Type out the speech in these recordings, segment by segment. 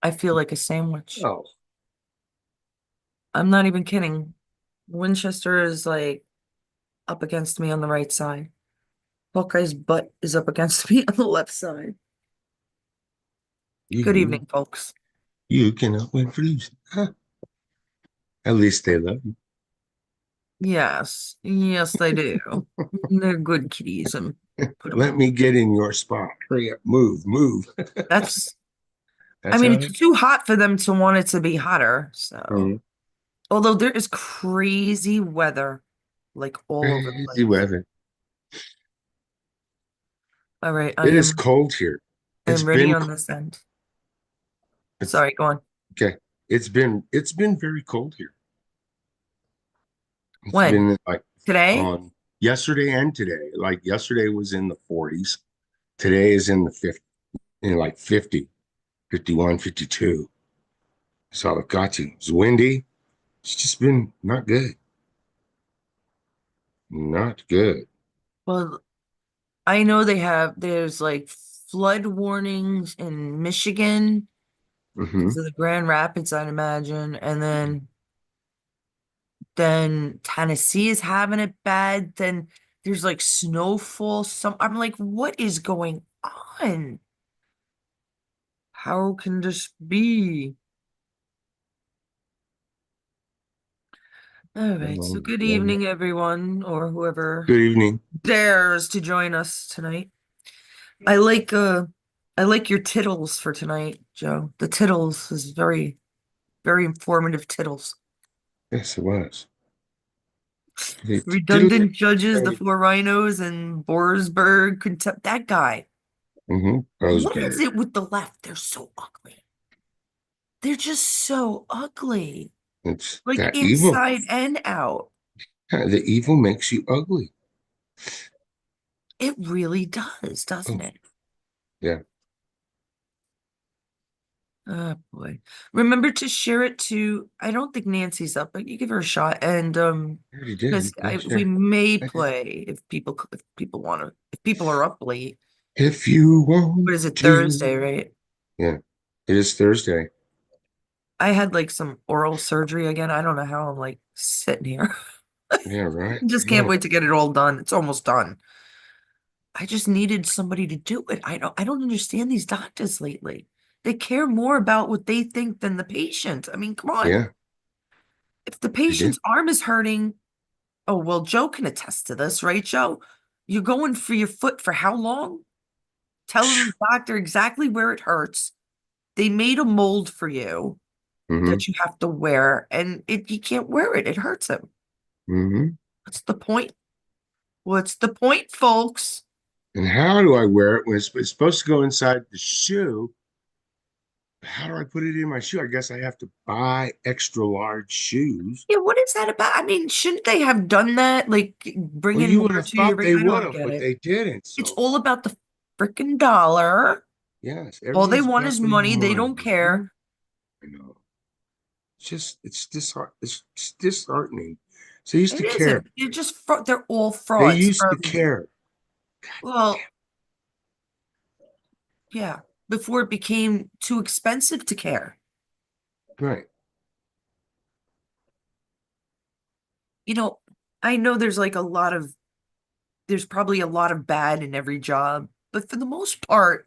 I feel like a sandwich. Oh, I'm not even kidding. Winchester is like up against me on the right side. Hawkeye's butt is up against me on the left side. Good you evening, folks. you cannot win for losing. Huh? At least they love you. Yes, yes, they do. They're good kitties and put them Let on. me get in your spot. Hurry up, move, move. That's, I That's mean, how it's too hot for them to want it to be hotter. So, Mhm. although there is crazy weather like all over the Crazy place. weather. All right, It is cold here. It's I'm ready been on co- this end. it's Sorry, go on. okay. It's been very cold here. It's When? been like Today? on yesterday and today. Like yesterday was in the 40s. Today is in the 50, like 50, 51, 52. So it got to. It's windy. It's just been not good. Not good. Well, I know there's like flood warnings in Michigan Hmm. because of the Grand Rapids, I'd imagine. And then Tennessee is having it bad. Then there's like snowfall. I'm like, what is going on? How can this be? All right, so good evening, everyone, or whoever Good evening. dares to join us tonight. I like uh I like your tittles for tonight, Joe. The tittles is very, very informative tittles. Yes, it was. Redundant judges, the four rhinos, and Boasberg, Contempt. That guy. Mm-hmm. What is Boasberg. it with the left? They're so ugly. They're just so ugly. It's Like that evil. inside and out. The evil makes you ugly. It really does, doesn't Oh, it? yeah. Oh boy. Remember to share it to, I don't think Nancy's up, but you give her a shot. And I already did. because Yeah, we sure. may I did. play if people want to, if people are up late. If you What want is it, to. Thursday, right? Yeah, it is Thursday. I had like some oral surgery again. I don't know how I'm like sitting here. Yeah, right. Just can't Yeah. wait to get it all done. It's almost done. I just needed somebody to do it. I don't understand these doctors lately. They care more about what they think than the patient. I mean, come on. Yeah, If the they did. patient's arm is hurting, oh, well, Joe can attest to this, right, Joe? You're going for your foot for how long? Telling the doctor exactly where it hurts. They made a mold for you Mm-hmm. that you have to wear, and you can't wear it. It hurts him. Mm-hmm. What's the point? What's the point, folks? And how do I wear it when it's supposed to go inside the shoe? How do I put it in my shoe? I guess I have to buy extra large shoes. Yeah, what is that about? I mean, shouldn't they have done that? Like bring Well, in you more would have to your thought ring? they I would don't have, get but it. they didn't. It's So, all about the freaking dollar. yes, All they everything's want about is the money. They don't money. care. I know. It's disheartening. So they used It to care. isn't. They're all They frauds. used to care. Well, yeah, before it became too expensive to care. Right. You know, I know there's probably a lot of bad in every job, but for the most part,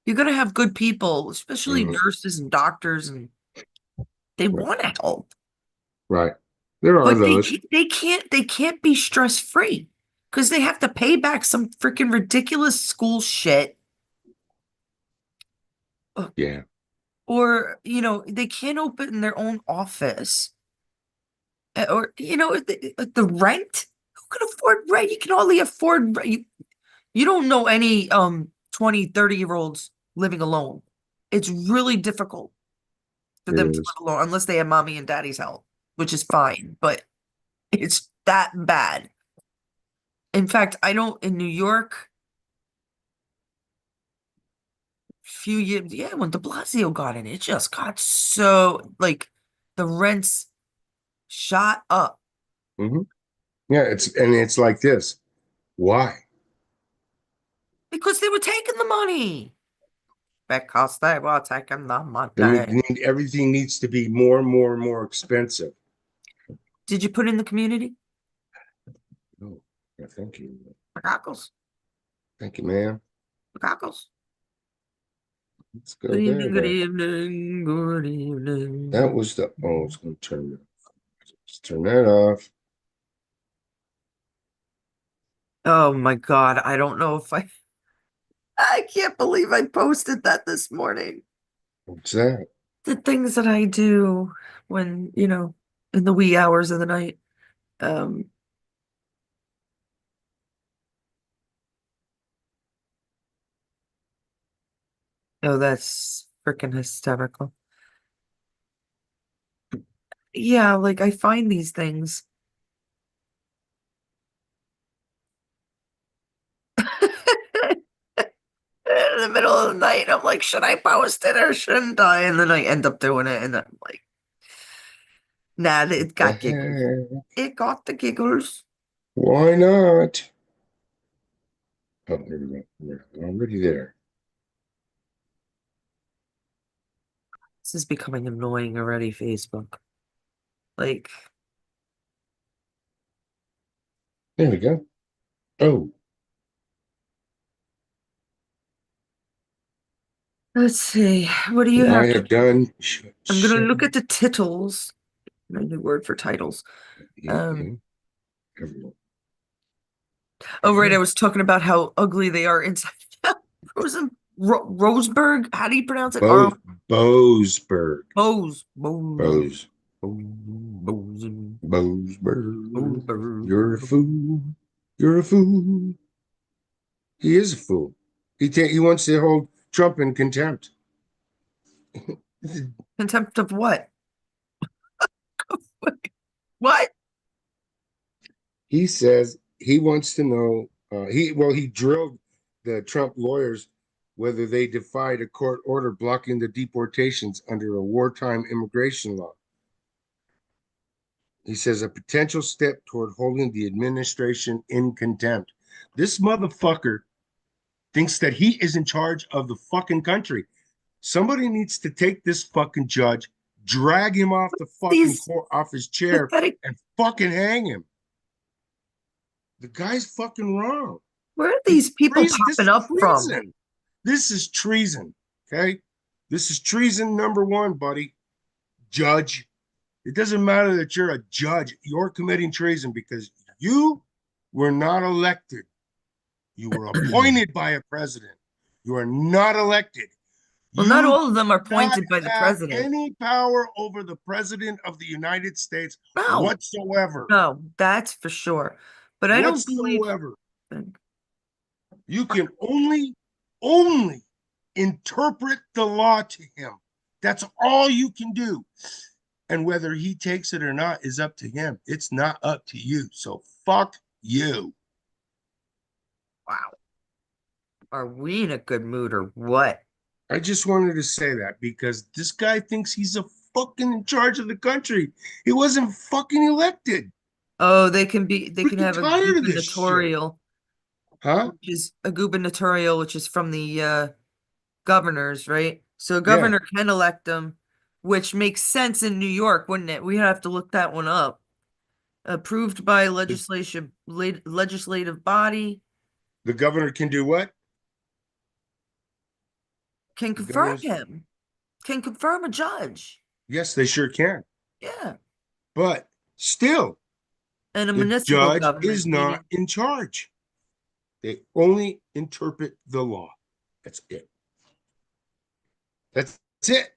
you're going to have good people, especially Mhm. nurses and doctors, and they Right. want to help. Right. There are But those. they can't be stress free because they have to pay back some freaking ridiculous school shit. Ugh. Yeah. Or, they can't open their own office. Or, the rent. Who can afford rent? You can only afford rent. You don't know any 20, 30-year olds living alone. It's really difficult for It them to is. live alone unless they have mommy and daddy's help, which is fine, but it's that bad. In fact, I don't in New York, few years, yeah, when de Blasio got in, it just got so like the rents shot up Hmm. Yeah. It's like this. Why? because they were taking the money. because they were taking the And money. everything needs to be more and more and more expensive. Did you put in the community? Oh, yeah, thank you. Cockles, Thank you, ma'am. cockles. Let's Good go there evening, good then. evening, good That evening. was the, oh, it's going to turn it off. Let's turn that off. Oh my God, I don't know if I can't believe I posted that this morning. What's that? The things that I do when, in the wee hours of the night. Um, oh, that's freaking hysterical. Yeah, like I find these things. In the middle of the night. I'm like, should I post it or shouldn't I? And then I end up doing it, and I'm like, nah, it The got giggles. heck? It got the giggles. Why not? Oh, there we go. We're already there. This is becoming annoying already, Facebook. Like, There we go. Oh, let's see. What do you I have to? have done I'm gonna seven. look at the titles. My new word for titles. Um, Okay. Everyone. oh right, I Everyone. was talking about how ugly they are inside. Rosen Roseburg. How do you pronounce it? Bo Boasberg. Bose. Bose. Bosen. Boasberg. You're a Boseberg. fool. You're a fool. He is a fool. He wants to hold Trump in contempt. Contempt of what? What? He says he wants to know. He drilled the Trump lawyers whether they defied a court order blocking the deportations under a wartime immigration law. He says a potential step toward holding the administration in contempt. This motherfucker thinks that he is in charge of the fucking country. Somebody needs to take this fucking judge, drag him off the fucking These court, off his chair, pathetic. and fucking hang him. The guy's fucking wrong. Where are It's these people treason. This popping is up from? treason. This is treason. Okay. This is treason number one, buddy. Judge. It doesn't matter that you're a judge. You're committing treason because you were not elected. You were appointed by a president. You are not elected. Well, not You all of do them are not appointed by the have president. any power over the president of the United States No, whatsoever. no, that's for sure. But I don't believe. Whatsoever. You can only interpret the law to him. That's all you can do. And whether he takes it or not is up to him. It's not up to you. So fuck you. Wow, are we in a good mood or what? I just wanted to say that because this guy thinks he's a fucking in charge of the country. He wasn't fucking elected. Oh, they can Freaking have a tired of this shit. gubernatorial, Huh? which is from the governors, right? So a Yeah. governor can elect them, which makes sense in New York, wouldn't it? We have to look that one up. Approved by The, legislative body, the governor can do what? can The confirm governor's, him, can confirm a judge. yes, they sure can. Yeah. But still, And a the municipal judge is government, not meaning in charge. They only interpret the law. That's it. That's it.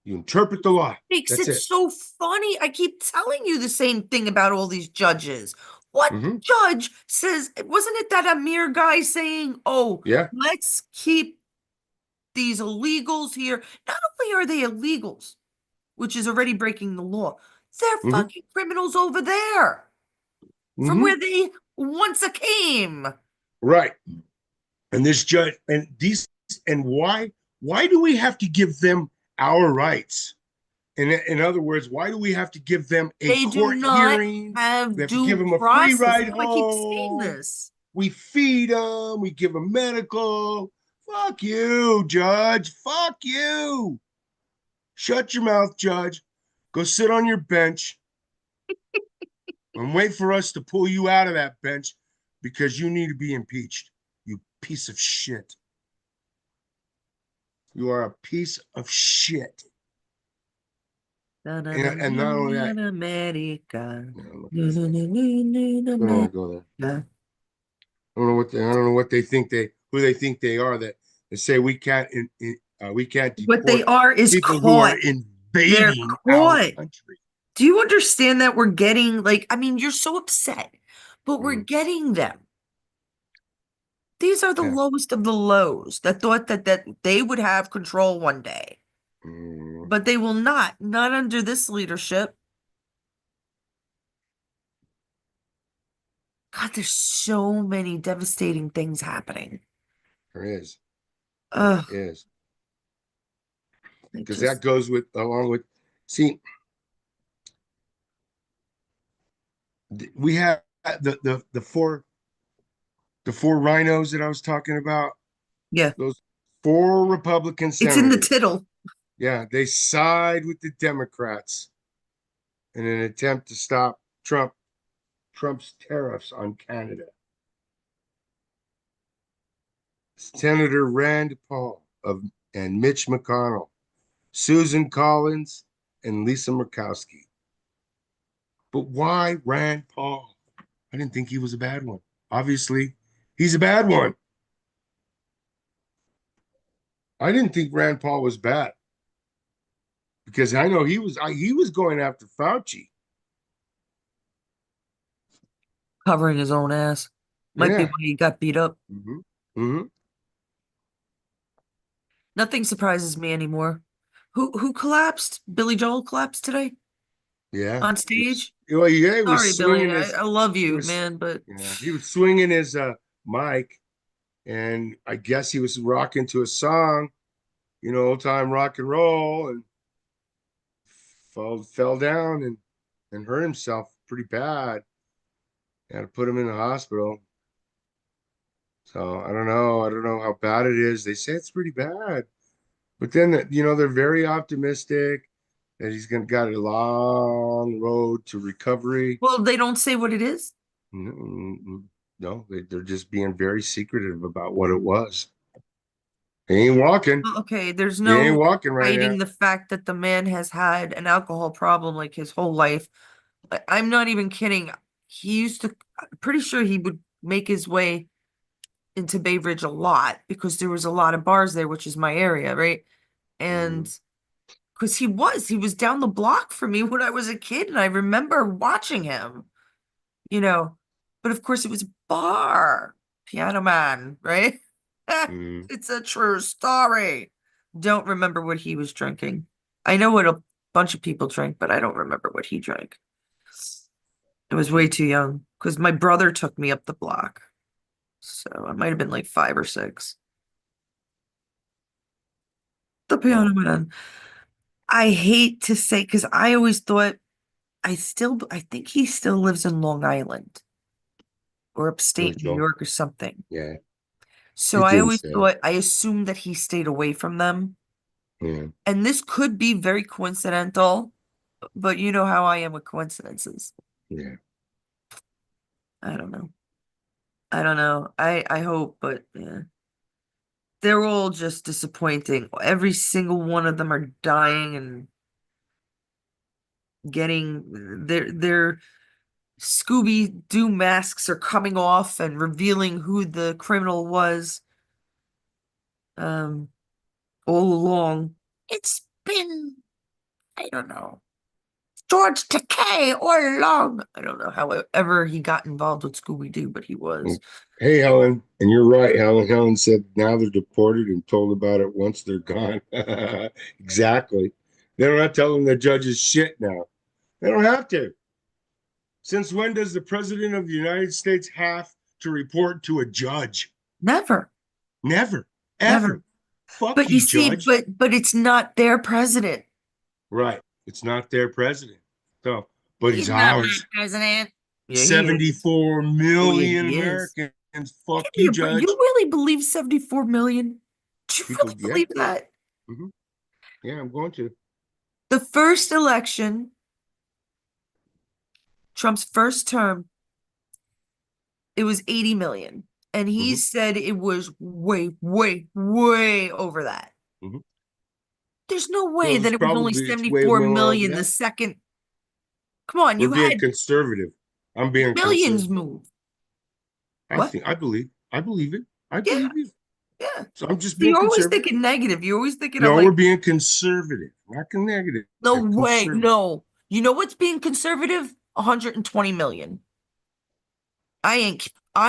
You interpret the law. makes That's it it. so funny. I keep telling you the same thing about all these judges. What Hmm. judge says, wasn't it that Amir guy saying, oh, Yeah. let's keep these illegals here? Not only are they illegals, which is already breaking the law, they're Hmm. fucking criminals over there from Hmm. where they once came. Right. And this judge and these and why do we have to give them our rights? In other words, why do we have to give them a They do court not hearing? We have have to give due them a free process. I ride know I keep saying home. this. We feed them. We give them medical. Fuck you, Judge. Fuck you. Shut your mouth, Judge. Go sit on your bench and wait for us to pull you out of that bench because you need to be impeached. You piece of shit. You are a piece of shit. And not only that, America. no, look at this. We don't want to go there. America. I don't know what they think who they think they are that they say we can't What they deport are is people who are caught. They're invading our caught. country. Do you understand that we're getting like, I mean, you're so upset, but we're Mm, getting them. These are the yeah. lowest of the lows that thought that they would have control one day, Mm, but they will not under this leadership. God, there's so many devastating things happening. there is. There Ugh, is. I Because that just, goes with along with see, we have the four rhinos that I was talking about, yeah, those four Republican it's in the senators. tittle. Yeah, they side with the Democrats in an attempt to stop Trump's tariffs on Canada. Senator Rand Paul and Mitch McConnell, Susan Collins, and Lisa Murkowski. But why Rand Paul? I didn't think he was a bad one. Obviously, he's a bad one. I didn't think Rand Paul was bad because I know he was going after Fauci. Covering his own ass. Might be Yeah. why he got beat up. Hmm. Hmm. Nothing surprises me anymore. Who collapsed? Billy Joel collapsed today Yeah. on stage. Well, yeah, he was Sorry, Billy. swinging I love he you, was man, but yeah, he was swinging his mic, and I guess he was rocking to a song, old time rock and roll, and fell down and hurt himself pretty bad. Had to put him in the hospital. So I don't know. I don't know how bad it is. They say it's pretty bad, but then they're very optimistic that he's gonna got a long road to recovery. well, they don't say what it is. No, they're just being very secretive about what it was. He ain't walking. Well, okay, there's He ain't no walking right hiding now. the fact that the man has had an alcohol problem like his whole life. I'm not even kidding. He used to, pretty sure he would make his way into Bay Ridge a lot because there was a lot of bars there, which is my area, right? And Mm, because he was down the block from me when I was a kid, and I remember watching him, you know. But of course, it was a bar, Piano Man, right? mm, It's a true story. Don't remember what he was drinking. I know what a bunch of people drink, but I don't remember what he drank. I was way too young because my brother took me up the block. So I might have been like 5 or 6. The Piano wow. Man. I hate to say because I always thought I think he still lives in Long Island or Billy upstate New Joel. York or something. Yeah, So he I didn't always say. thought, I assumed that he stayed away from them. Yeah, And this could be very coincidental, but you know how I am with coincidences. yeah. I don't know. I don't know. I hope, but yeah. They're all just disappointing. Every single one of them are dying and getting their Scooby Doo masks are coming off and revealing who the criminal was um all along. It's been, I don't know, George Takei all along. I don't know however he got involved with Scooby Doo, but he was. Mm. Hey, Helen, and you're right, Helen. Helen said now they're deported and told about it once they're gone. Exactly. They don't have to tell them the judge's shit now. They don't have to. Since when does the president of the United States have to report to a judge? Never, Never, never. ever. Fuck But you you, see, judge. but it's not their president. Right. It's not their president. So, but He's he's not my ours. president. Yeah, he is. 74 Oh yeah, million he is. Americans. Fuck Give me you, a break. You judge. really believe 74 million? Do you People, really yeah. believe that? Hmm. Yeah, I'm going to. The first election, Trump's first term, it was 80 million. And he Hmm. said it was way, way, way over that. Hmm. There's no No, way that it's it was only probably it's way 74 well over million the that. second. Come on, We're you being had conservative. I'm being millions conservative. move. What? I believe it. I Yeah, believe you. yeah. So I'm just So being you're always conservative. thinking negative. You're always thinking of No, we're like, being conservative, not negative. no way, Conservative. no. You know what's being conservative? 120 million. I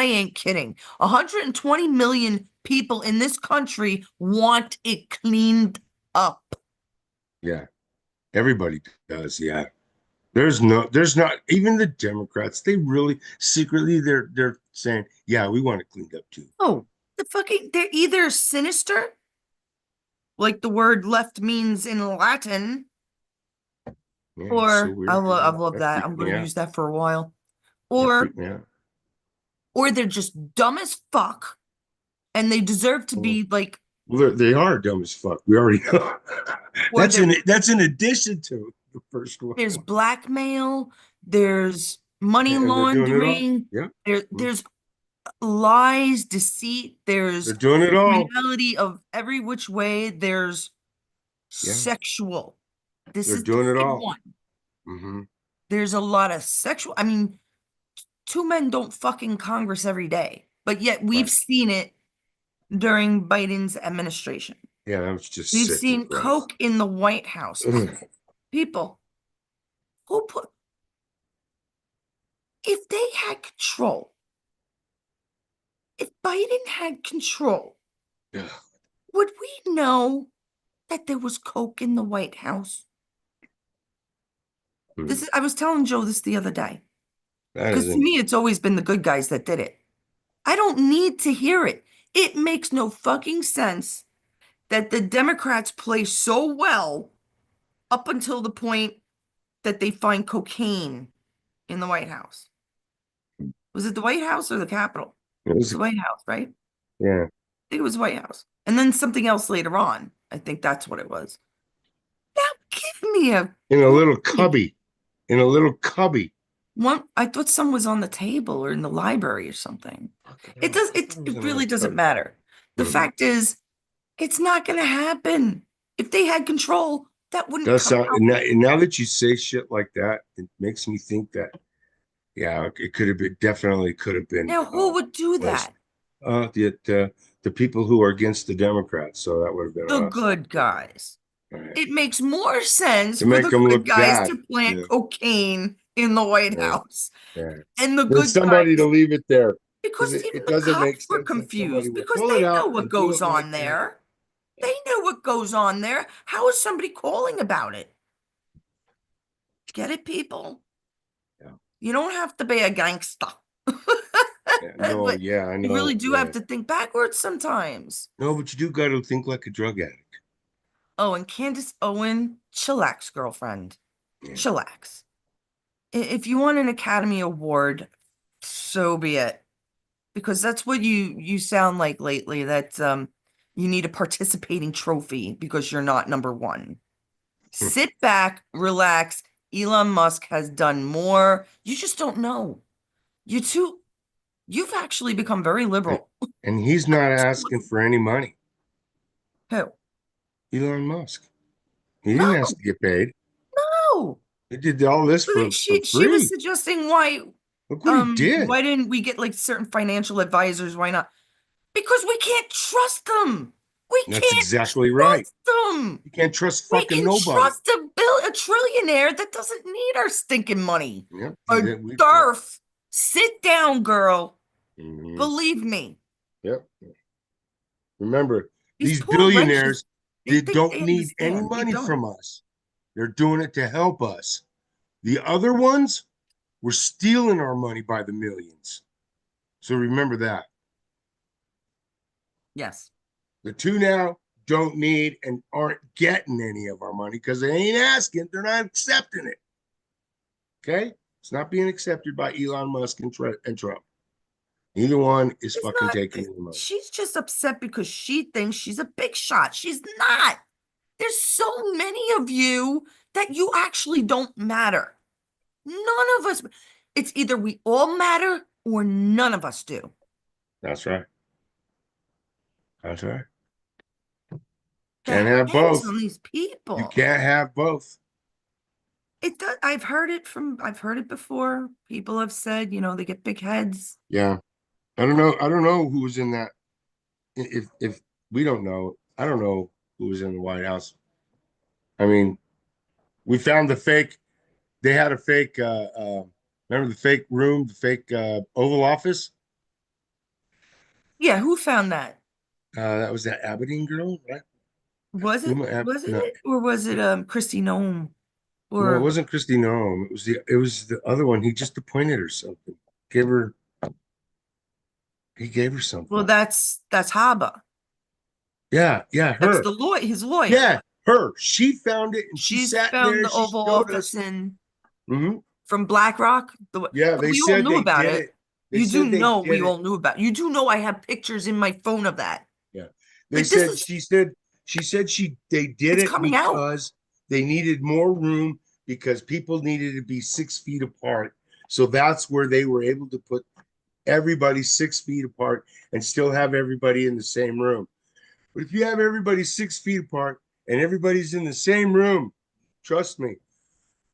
ain't kidding. 120 million people in this country want it cleaned up. Yeah, everybody does. Yeah. There's not even the Democrats. They really secretly they're saying, yeah, we want it cleaned up too. Oh, they're either sinister, like the word left means in Latin, Yeah, it's so or weird. I love That that. I'm freaked going me to out. use that for a while. That Or freaked me out. they're just dumb as fuck and they deserve to Oh, be like, well, they are dumb as fuck. We already know. or That's in addition to the first one. there's blackmail, there's money And they're doing it all. laundering, Yeah. Mm. there's lies, deceit, there's They're doing it all. criminality of every which way, there's Yeah. sexual. This They're is the doing it big all. one. Hmm. There's a lot of sexual. I mean, two men don't fuck in Congress every day, but yet we've Right. seen it during Biden's administration. Yeah, that was just We've sick and seen gross. Coke in the White House. Ugh. People who put, if they had control, if Biden had control, Ugh. would we know that there was Coke in the White House? Hmm. I was telling Joe this the other day. That Because to isn't. me, it's always been the good guys that did it. I don't need to hear it. It makes no fucking sense that the Democrats play so well up until the point that they find cocaine in the White House. Was it the White House or the Capitol? It It's was, the White House, right? I yeah, think it was White House. And then something else later on. I think that's what it was. Now give me a in a little break. cubby. In a little cubby. One, I thought some was on the table or in the library or something. Fucking It hell. does, It it was in a really little doesn't cubby. matter. The Hmm. fact is, it's not gonna happen. If they had control, that wouldn't Does come sound out. and now that you say shit like that, it makes me think that yeah, it could have been definitely could have been Now, who would do placed. that? The people who are against the Democrats, so that would have been The us. good guys. Right. It makes more sense To for make the them good look guys to bad. plant Yeah, cocaine in the White yeah, House yeah. and the Then good somebody to guys, leave it there because because it even the doesn't make cops were sense that somebody confused would because pull it they know out what and do goes it like on that. there. They know what goes on there. How is somebody calling about it? Get it, people? Yeah, You don't have to be a gangster. yeah. No, But yeah, I you really know. do have Yeah. to think backwards sometimes. No, but you do got to think like a drug addict. Oh, and Candace Owen, chillax, girlfriend. Yeah. Chillax. If you want an Academy Award, so be it. Because that's what you sound like lately, that you need a participating trophy because you're not number one. Sit back, relax. Elon Musk has done more. You just don't know. You too, you've actually become very And, liberal. and he's not asking for any money. Who? Elon Musk. He didn't ask No, to get paid. no. He did all this for She was free. suggesting Look what he did. why didn't we get like certain financial advisors? Why not? Because we can't trust them. We That's can't exactly right. trust them. You can't trust We fucking can nobody. trust a trillionaire that doesn't need our stinking money. Yep. A Yep. Darf. Sit down, girl. Hmm. Believe me. Yep. Remember, These these poor wretches, billionaires, they they think don't they need any understand. They money don't. from us. They're doing it to help us. The other ones were stealing our money by the millions. So remember that. Yes. The two now don't need and aren't getting any of our money because they ain't asking. They're not accepting it. Okay? It's not being accepted by Elon Musk and Trump. Neither one is It's fucking not, taking any money. she's just upset because she thinks she's a big shot. She's not. There's so many of you that you actually don't matter. None of us. It's either we all matter or none of us do. That's right. That's right. The Can't have heads both. on these You people. can't have both. It does, I've heard it before. People have said, they get big heads. Yeah. I don't know. I don't know who was in that. If we don't know, I don't know who was in the White House. I mean, we found the fake. They had a fake. Remember the fake room, the fake Oval Office. Yeah, who found that? That was that Aberdeen girl, right? Was it No, it? Or was it Christy Nome? no, it Or wasn't Christy Nome. It was the other one. He just appointed her something. Gave her he gave her well, something. that's Haba. Yeah, yeah, That's her. the lawyer, his lawyer. Yeah, her. She found it and she She's sat found there. the She Oval showed Office us. in Hmm. from BlackRock. Yeah, But they we all said knew they about did it. it. They You do said they know we did it. all knew about it. You do know I have pictures in my phone of that. Yeah. They Like this said is she said they did it's it coming out. because they needed more room because people needed to be 6 feet apart. So that's where they were able to put everybody 6 feet apart and still have everybody in the same room. But if you have everybody 6 feet apart and everybody's in the same room, trust me,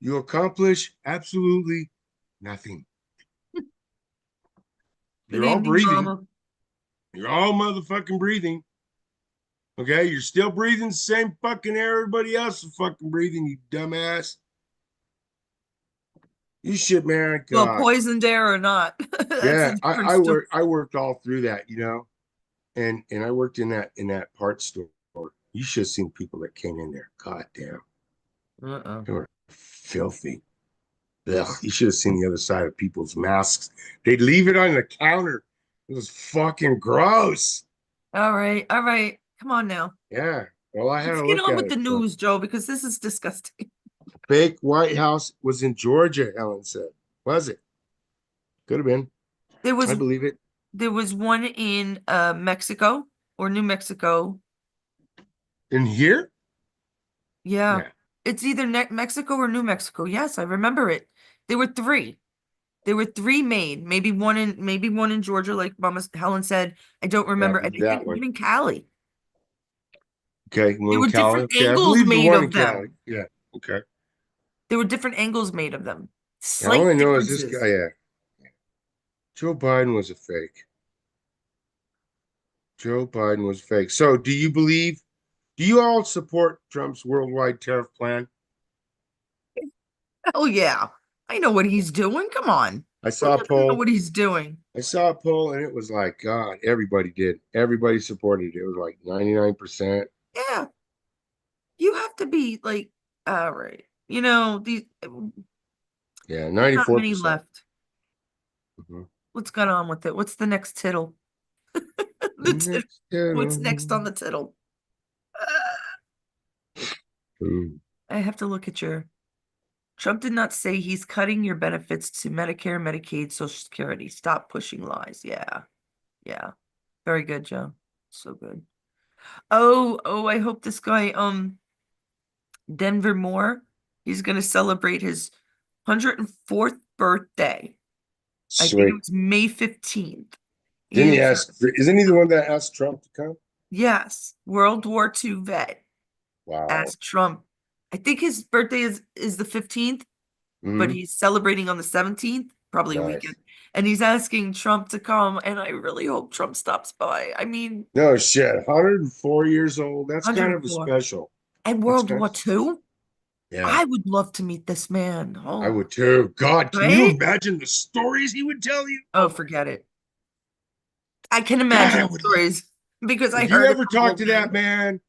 you accomplish absolutely nothing. Good You're all evening, breathing. Mama. You're all motherfucking breathing. Okay, you're still breathing the same fucking air everybody else is fucking breathing, you dumbass. You shit, man. Well, God. poisoned air or not, that's a Yeah, I, different I story. worked I worked all through that, and I worked in that parts store. You should have seen people that came in there. God damn. Uh-uh. They were filthy. Ugh, you should have seen the other side of people's masks. They'd leave it on the counter. It was fucking gross. All right, all right. Come on now. Yeah. Well, I had Let's to get look on at with it. the news, Joe, because this is disgusting. Fake White House was in Georgia, Helen said. Was it? Could have been. There I was believe it. there was one in Mexico or New Mexico. In here? Yeah. Yeah. It's either Mexico or New Mexico. Yes, I remember it. There were three. There were three made. Maybe one in Georgia, like Mama Helen said. I don't Yeah, I remember. And believe I think that one one. in Cali. Okay. There One in were Cali. different Okay. I angles believe the made one in of Cali. them. Yeah. Okay. There were different angles made of them. Yeah, all I Slight know is this guy, differences. yeah. Joe Biden was a fake. Joe Biden was fake. So do you all support Trump's worldwide tariff plan? Oh yeah. I know what he's doing. Come on. I Who saw a doesn't know poll. what he's doing? I saw a poll and it was like, God, everybody did. Everybody supported it. It was like 99%. Yeah. You have to be like, all right. Yeah, There's not many 94%. left. Mhm. What's going on with it? What's the next tittle? The tittle. Next, What's next on the tittle? Ooh. I have to look at your. Trump did not say he's cutting your benefits to Medicare, Medicaid, Social Security. Stop pushing lies. Yeah. Yeah. Very good, Joe. So good. Oh, I hope this guy, Denver Moore, he's gonna celebrate his 104th birthday. I think it Sweet. was May 15th. Didn't he And ask? Isn't he the one that asked Trump to come? yes, World War II vet Wow. asked Trump. I think his birthday is the 15th, but Hmm. he's celebrating on the 17th, probably a weekend. Nice. And he's asking Trump to come, and I really hope Trump stops by. I mean, No shit. 104 years old. That's kind of a 104. special. And That's World kind of War special. II? Yeah, I would love to meet this man. I Oh, would too. God, can you right? imagine the stories he would tell you? Oh, Oh my forget it. I can God, I imagine would love. stories because I If you heard a ever couple talk of to that them. man,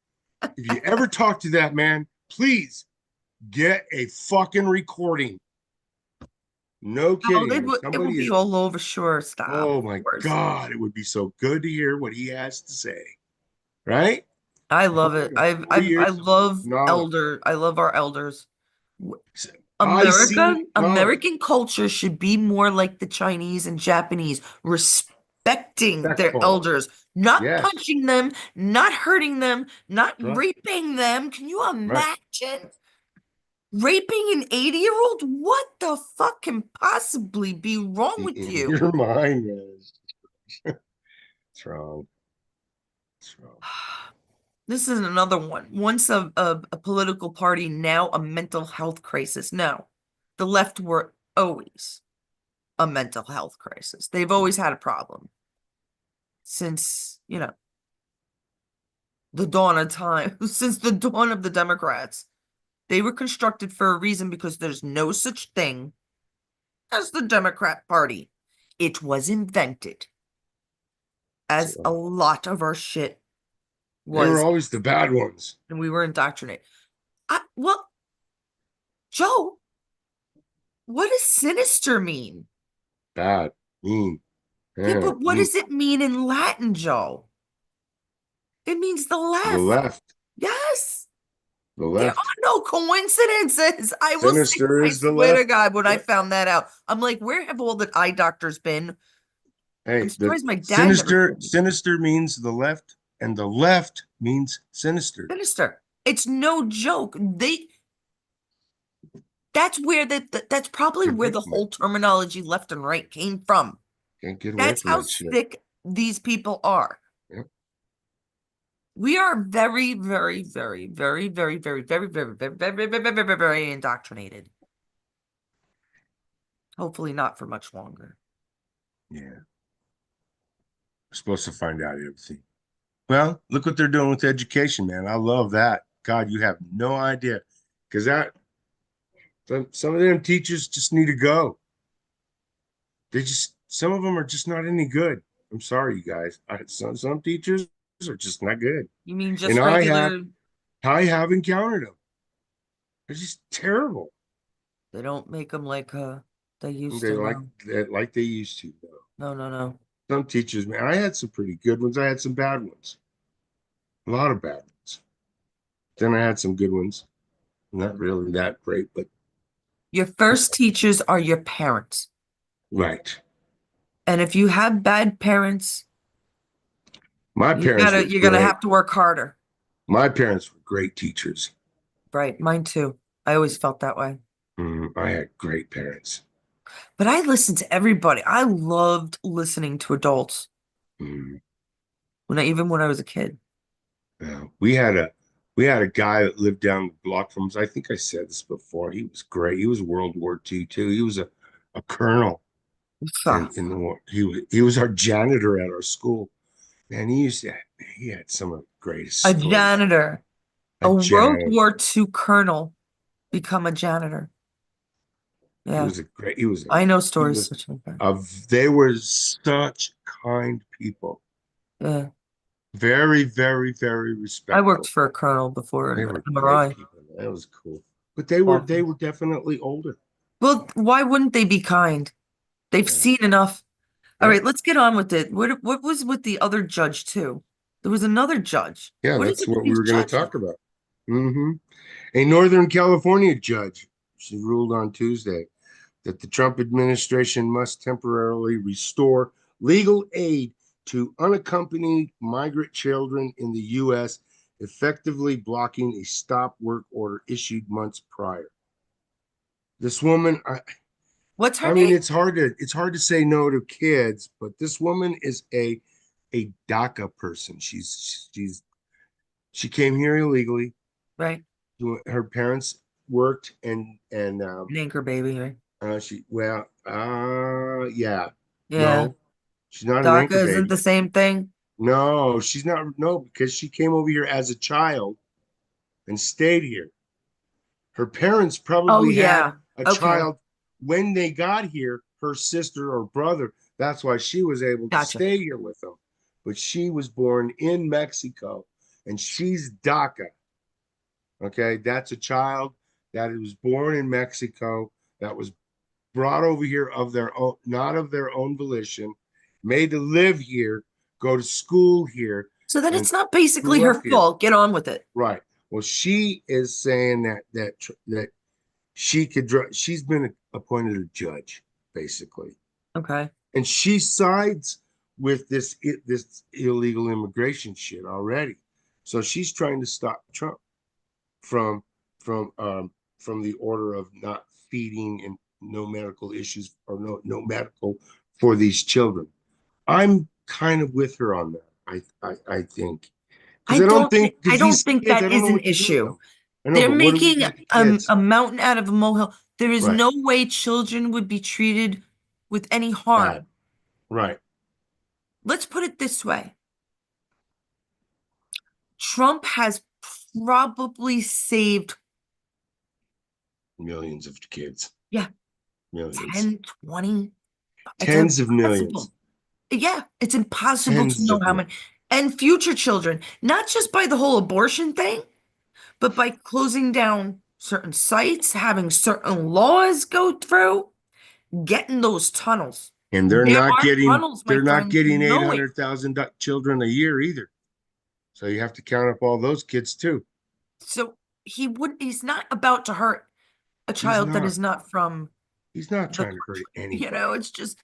if you ever talk to that man, please get a fucking recording. No Oh, kidding. When it would somebody be is, all over. Sure, stop. oh Of my course. God, it would be so good to hear what he has to say. Right? I love it. 104 I years of love knowledge. I love our elders. I seen American knowledge. American culture should be more like the Chinese and Japanese. Respect. respecting their Respectful. elders, not Yes. punching them, not hurting them, not Right. raping them. Can you Right. imagine raping an 80-year-old? What the fuck can possibly be wrong with In you? your mind, man. It's wrong. It's wrong. This is another one. Once a political party, now a mental health crisis. No, the left were always a mental health crisis. They've always had a problem since, the dawn of time, since the dawn of the Democrats. They were constructed for a reason because there's no such thing as the Democrat Party. It was invented, as a So, lot of our shit they were was, always the bad ones. and we were indoctrinated. Well, Joe, what does sinister mean? Bad. Mean. Yeah, Yeah. but what does it mean in Latin, Joe? It means the The left. left. Yes. The There left. are no coincidences. I will say, Sinister I is the swear to left. God, when I Yep. found that out, I'm like, where have all the eye doctors been? I'm Hey, the surprised my dad never sinister told me. sinister means the left, and the left means sinister. Sinister. It's no joke. That's where that's probably where the Convict me. whole terminology left and right came from. Can't get away That's from how that shit. sick these people are. Yep. We are very, very, very, very, very, very, very, very, very, very, very, very, very, very indoctrinated. Hopefully not for much longer. Yeah. We're supposed to find out everything. Well, look what they're doing with education, man. I love that. God, you have no idea. Because some of them teachers just need to go. Some of them are just not any good. I'm sorry, you guys. Some teachers are just not good. You mean And just regular, I have encountered them. They're just terrible. they don't make them like they used They to like know. that like they used to, though. No, no, no. Some teachers, man, I had some pretty good ones. I had some bad ones. A lot of bad ones. Then I had some good ones. Not really that great, but Your first teachers are your parents. right. And if you have bad parents, My parents were you're gonna great. have to work harder. My parents were great teachers. Right, mine too. I always felt that way. I had great parents. But I listened to everybody. I loved listening to adults Mm, even when I was a kid. yeah. We had a guy that lived down the block from us. I think I said this before. He was great. He was World War II too. He was a colonel Ah, in the war. He was our janitor at our school. Man, he had some of the greatest a stories. janitor, A a World janitor. War II colonel become a janitor. He Yeah, was a great. He was a. I know He stories was such like that. a. They were such kind people. Yeah, Very, very, very I worked respectful. for a colonel before in They the were great MRI people. That was cool. But they were office. definitely older. Well, why wouldn't they be kind? They've Yeah. seen enough. All Yep. right, let's get on with it. What was with the other judge too? There was another judge. Yeah, What is that's it with what we these were going to judges? talk about. hmm A Northern California judge, she ruled on Tuesday that the Trump administration must temporarily restore legal aid to unaccompanied migrant children in the U.S., effectively blocking a stop work order issued months prior. This woman, What's her I mean, name? it's hard to say no to kids, but this woman is a DACA person. She came here illegally. Right, Her parents worked and an anchor baby, right? yeah, Yeah, no, she's not an DACA anchor isn't baby. the same thing. No, she's not. No, because she came over here as a child and stayed here. Her parents Oh probably had yeah. a Okay, child when they got here, her sister or brother. That's why she was able to gotcha. stay here with them. But she was born in Mexico and she's DACA. Okay. That's a child that was born in Mexico that was brought over here of their own, not of their own volition, made to live here, go to school here, So then and it's not basically grew her up here. fault. Get on with it. Right. Well, she is saying that she's been appointed a judge, basically. Okay. And she sides with this illegal immigration shit already. So she's trying to stop Trump from from um from the order of not feeding and no medical issues or no medical for these children. I'm kind of with her on that. I think because I because don't these think kids, I that don't is know an what to do with issue. them. I know, They're but what do we making do with the kids? a mountain out of a molehill. There is Right. no way children would be treated with any Bad. harm. Right. Let's put it this way. Trump has probably saved, Millions of kids. yeah, Millions. 10, 20. It's Tens of millions. impossible. Yeah, it's impossible to Tens know of how many. millions. And future children, not just by the whole abortion thing, but by closing down certain sites, having certain laws go through, getting those tunnels. And There are tunnels, my they're not friend. You getting know it. 800,000 children a year either. So you have to count up all those kids too. So he's not about to hurt a He's child that not. is not from He's not the trying to hurt country. anybody. It's just,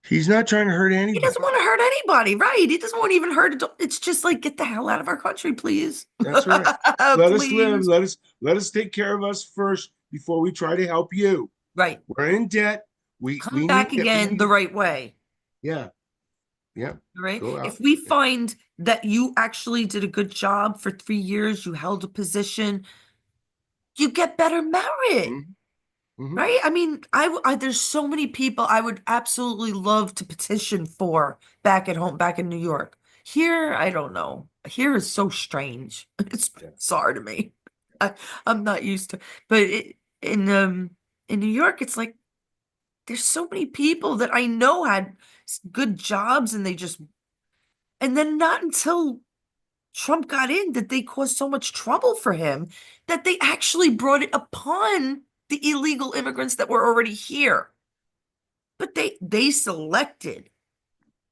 He's not trying to hurt he anybody. doesn't want to hurt anybody, right? He doesn't want to even hurt adult. It's just like, get the hell out of our country, please. That's right. Let us live. Please. Let us take care of us first before we try to help you. Right. We're in debt. Come back We again the need right way. yeah, yeah. Right. Go out. If we Yeah. find that you actually did a good job for 3 years, you held a position, you get better merit. Mm-hmm. Mm-hmm. Right? I mean, there's so many people I would absolutely love to petition for back at home, back in New York. Here, I don't know. Here is so strange. It's Yeah. bizarre to me. I, I'm not used to, but in New York, it's like there's so many people that I know had good jobs and they just, and then not until Trump got in did they cause so much trouble for him that they actually brought it upon the illegal immigrants that were already here. But they selected,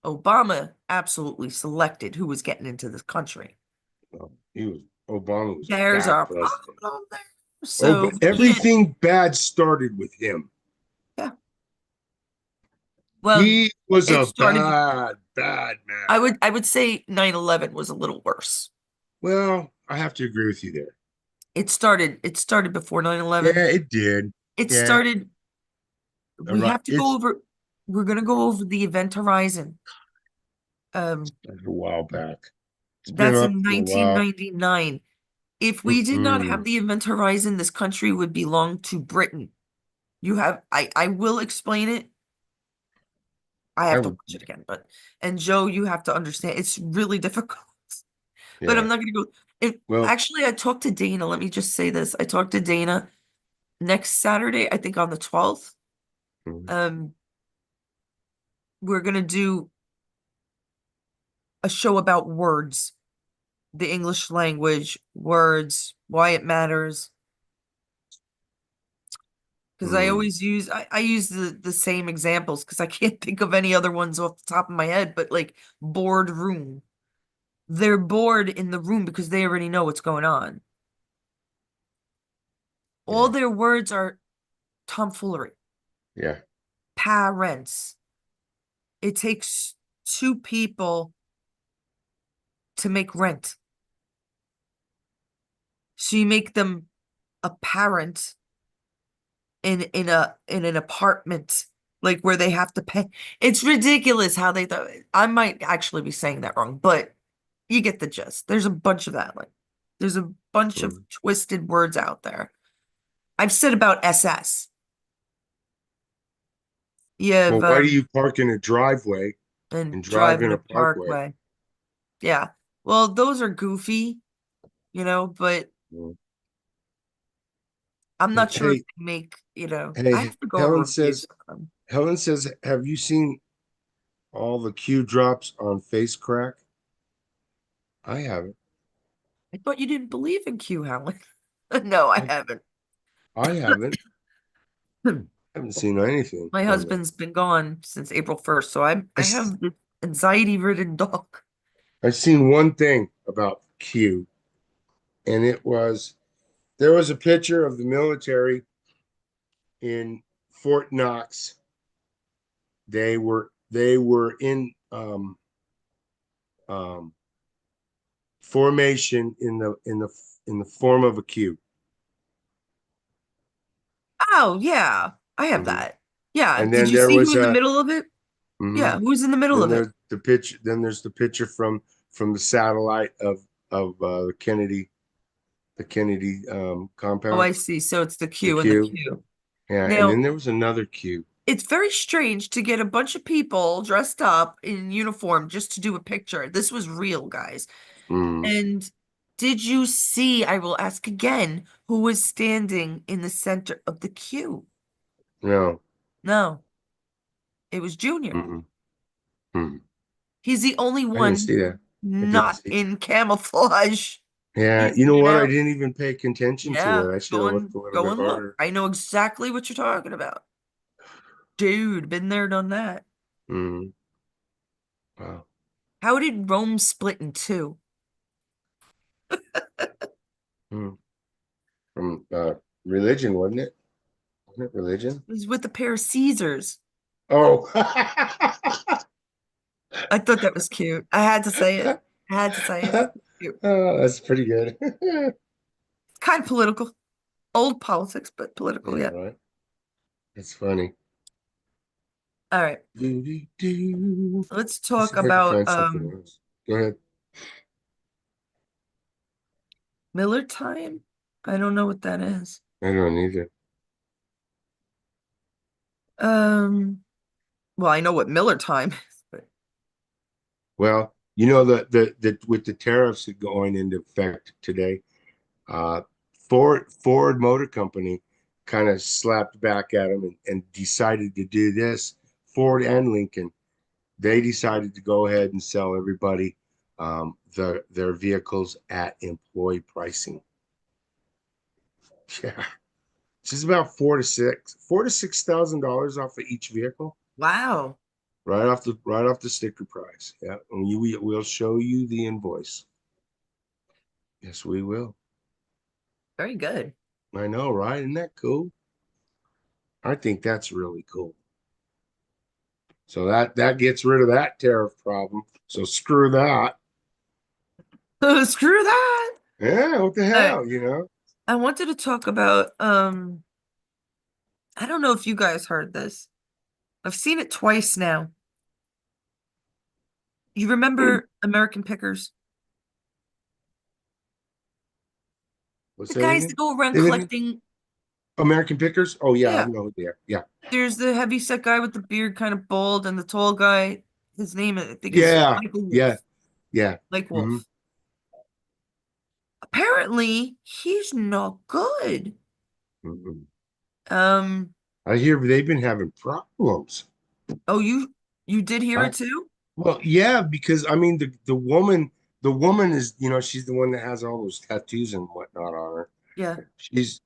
Obama absolutely selected who was getting into this country. He was Obama was a There's bad our president. problem there. Oh, So but we can't, everything bad started with him. yeah. Well, He was it a started, bad man. I would say 9/11 was a little worse. Well, I have to agree with you there. It started before 9/11. Yeah, it did. It Yeah, started, we have to go it's over, we're gonna go over the event horizon. Um, a while back. It's been that's up in for a while. 1999. If we did not have Mm-mm. the event horizon, this country would belong to Britain. I will explain it. I I have to would, watch it again, and Joe, you have to understand, it's really difficult, but I'm yeah. not going to go. Well, Actually, I talked to Dana. Let me just say this. I talked to Dana next Saturday, I think on the 12th. mm, Um, we're going to do a show about words, the English language, words, why it matters. Because mm, I use the same examples because I can't think of any other ones off the top of my head, but like boardroom. They're bored in the room because they already know what's going on. All yeah, their words are tomfoolery. yeah. Parents. It takes two people to make rent. So you make them a parent in an apartment like where they have to pay. It's ridiculous how they thought. I might actually be saying that wrong, but you get the gist. There's a bunch of that. Like there's a bunch of Mm. twisted words out there. I've said about SS. You Well, have why do you park in a driveway and and drive drive in in a a parkway? parkway. Yeah. Well, those are goofy, but Mm. I'm not sure if Hey, they make, I hey, have to go over reviews of them. Helen says, have you seen all the Q drops on Face Crack? I haven't. I thought you didn't believe in Q, Helen. No, I I, haven't. I haven't. I haven't seen anything My on there. husband's been gone since April 1st, so I I, have the anxiety-ridden dog. I've seen one thing about Q, and it was there was a picture of the military in Fort Knox. They were they were in um, formation in the form of a Q. Oh, yeah. I have Mhm. that. Yeah. And Did then you there see who was in the a middle of it? Yeah, mhm. who's in the middle then of it? there's the pitch. Then there's the picture from the satellite of the Kennedy Oh, compound, I see. So it's the the Q and the Q. Q. Yeah, and Now, then there was another Q. it's very strange to get a bunch of people dressed up in uniform just to do a picture. This was real, guys. Mm, And did you see, I will ask again, who was standing in the center of the queue? no, No, it was Junior. mm-mm, mm. He's the only I didn't one see that. I didn't not see. in camouflage. Yeah, He's you know hanging what? I out. didn't even pay attention to Yeah, it. I should have looked a little go bit and look. harder. I know exactly what you're talking about. Dude, been there, done that. Mm, wow. How did Rome split in two? Mm. From religion, wasn't it? Wasn't it religion? It was with a pair of Caesars. Oh, I thought that was cute. I had to say it. I had to say it. Cute. oh, that's pretty good. Kind of political. Old politics, but political, Yeah, yeah. right. That's funny. All right. Do, do, do. Let's Let's see talk if I can about find something else. Go ahead. Miller time. I don't know what that is. I don't either. Um, well, I know what Miller time is, but Well, you know the with the tariffs going into effect today, uh, Ford Motor Company kind of slapped back at them and decided to do this. Ford and Lincoln, they decided to go ahead and sell everybody their vehicles at employee pricing. Yeah, it's just about $4,000 off of each vehicle, wow. right off the sticker price. Yeah, and we'll show you the invoice. Yes, we will. Very good. I know, right? Isn't that cool? I think that's really cool. So that gets rid of that tariff problem. So screw that. Screw that. Yeah, what the All right. hell? I wanted to talk about I don't know if you guys heard this. I've seen it twice now. You remember American Pickers? What's The that guys that again? go around Say that again? collecting. American Pickers? Oh yeah, I Yeah. know who they are. Yeah. There's the heavy set guy with the beard, kind of bald, and the tall guy. His name, I think, is Yeah. Michael Yeah. Wolf. Yeah. Mike Hmm. Wolf. Apparently, he's not good. Hmm. Um, I hear they've been having problems. oh, you did hear I, it too? well, yeah, because I mean the woman is, she's the one that has all those tattoos and whatnot on her. Yeah. She's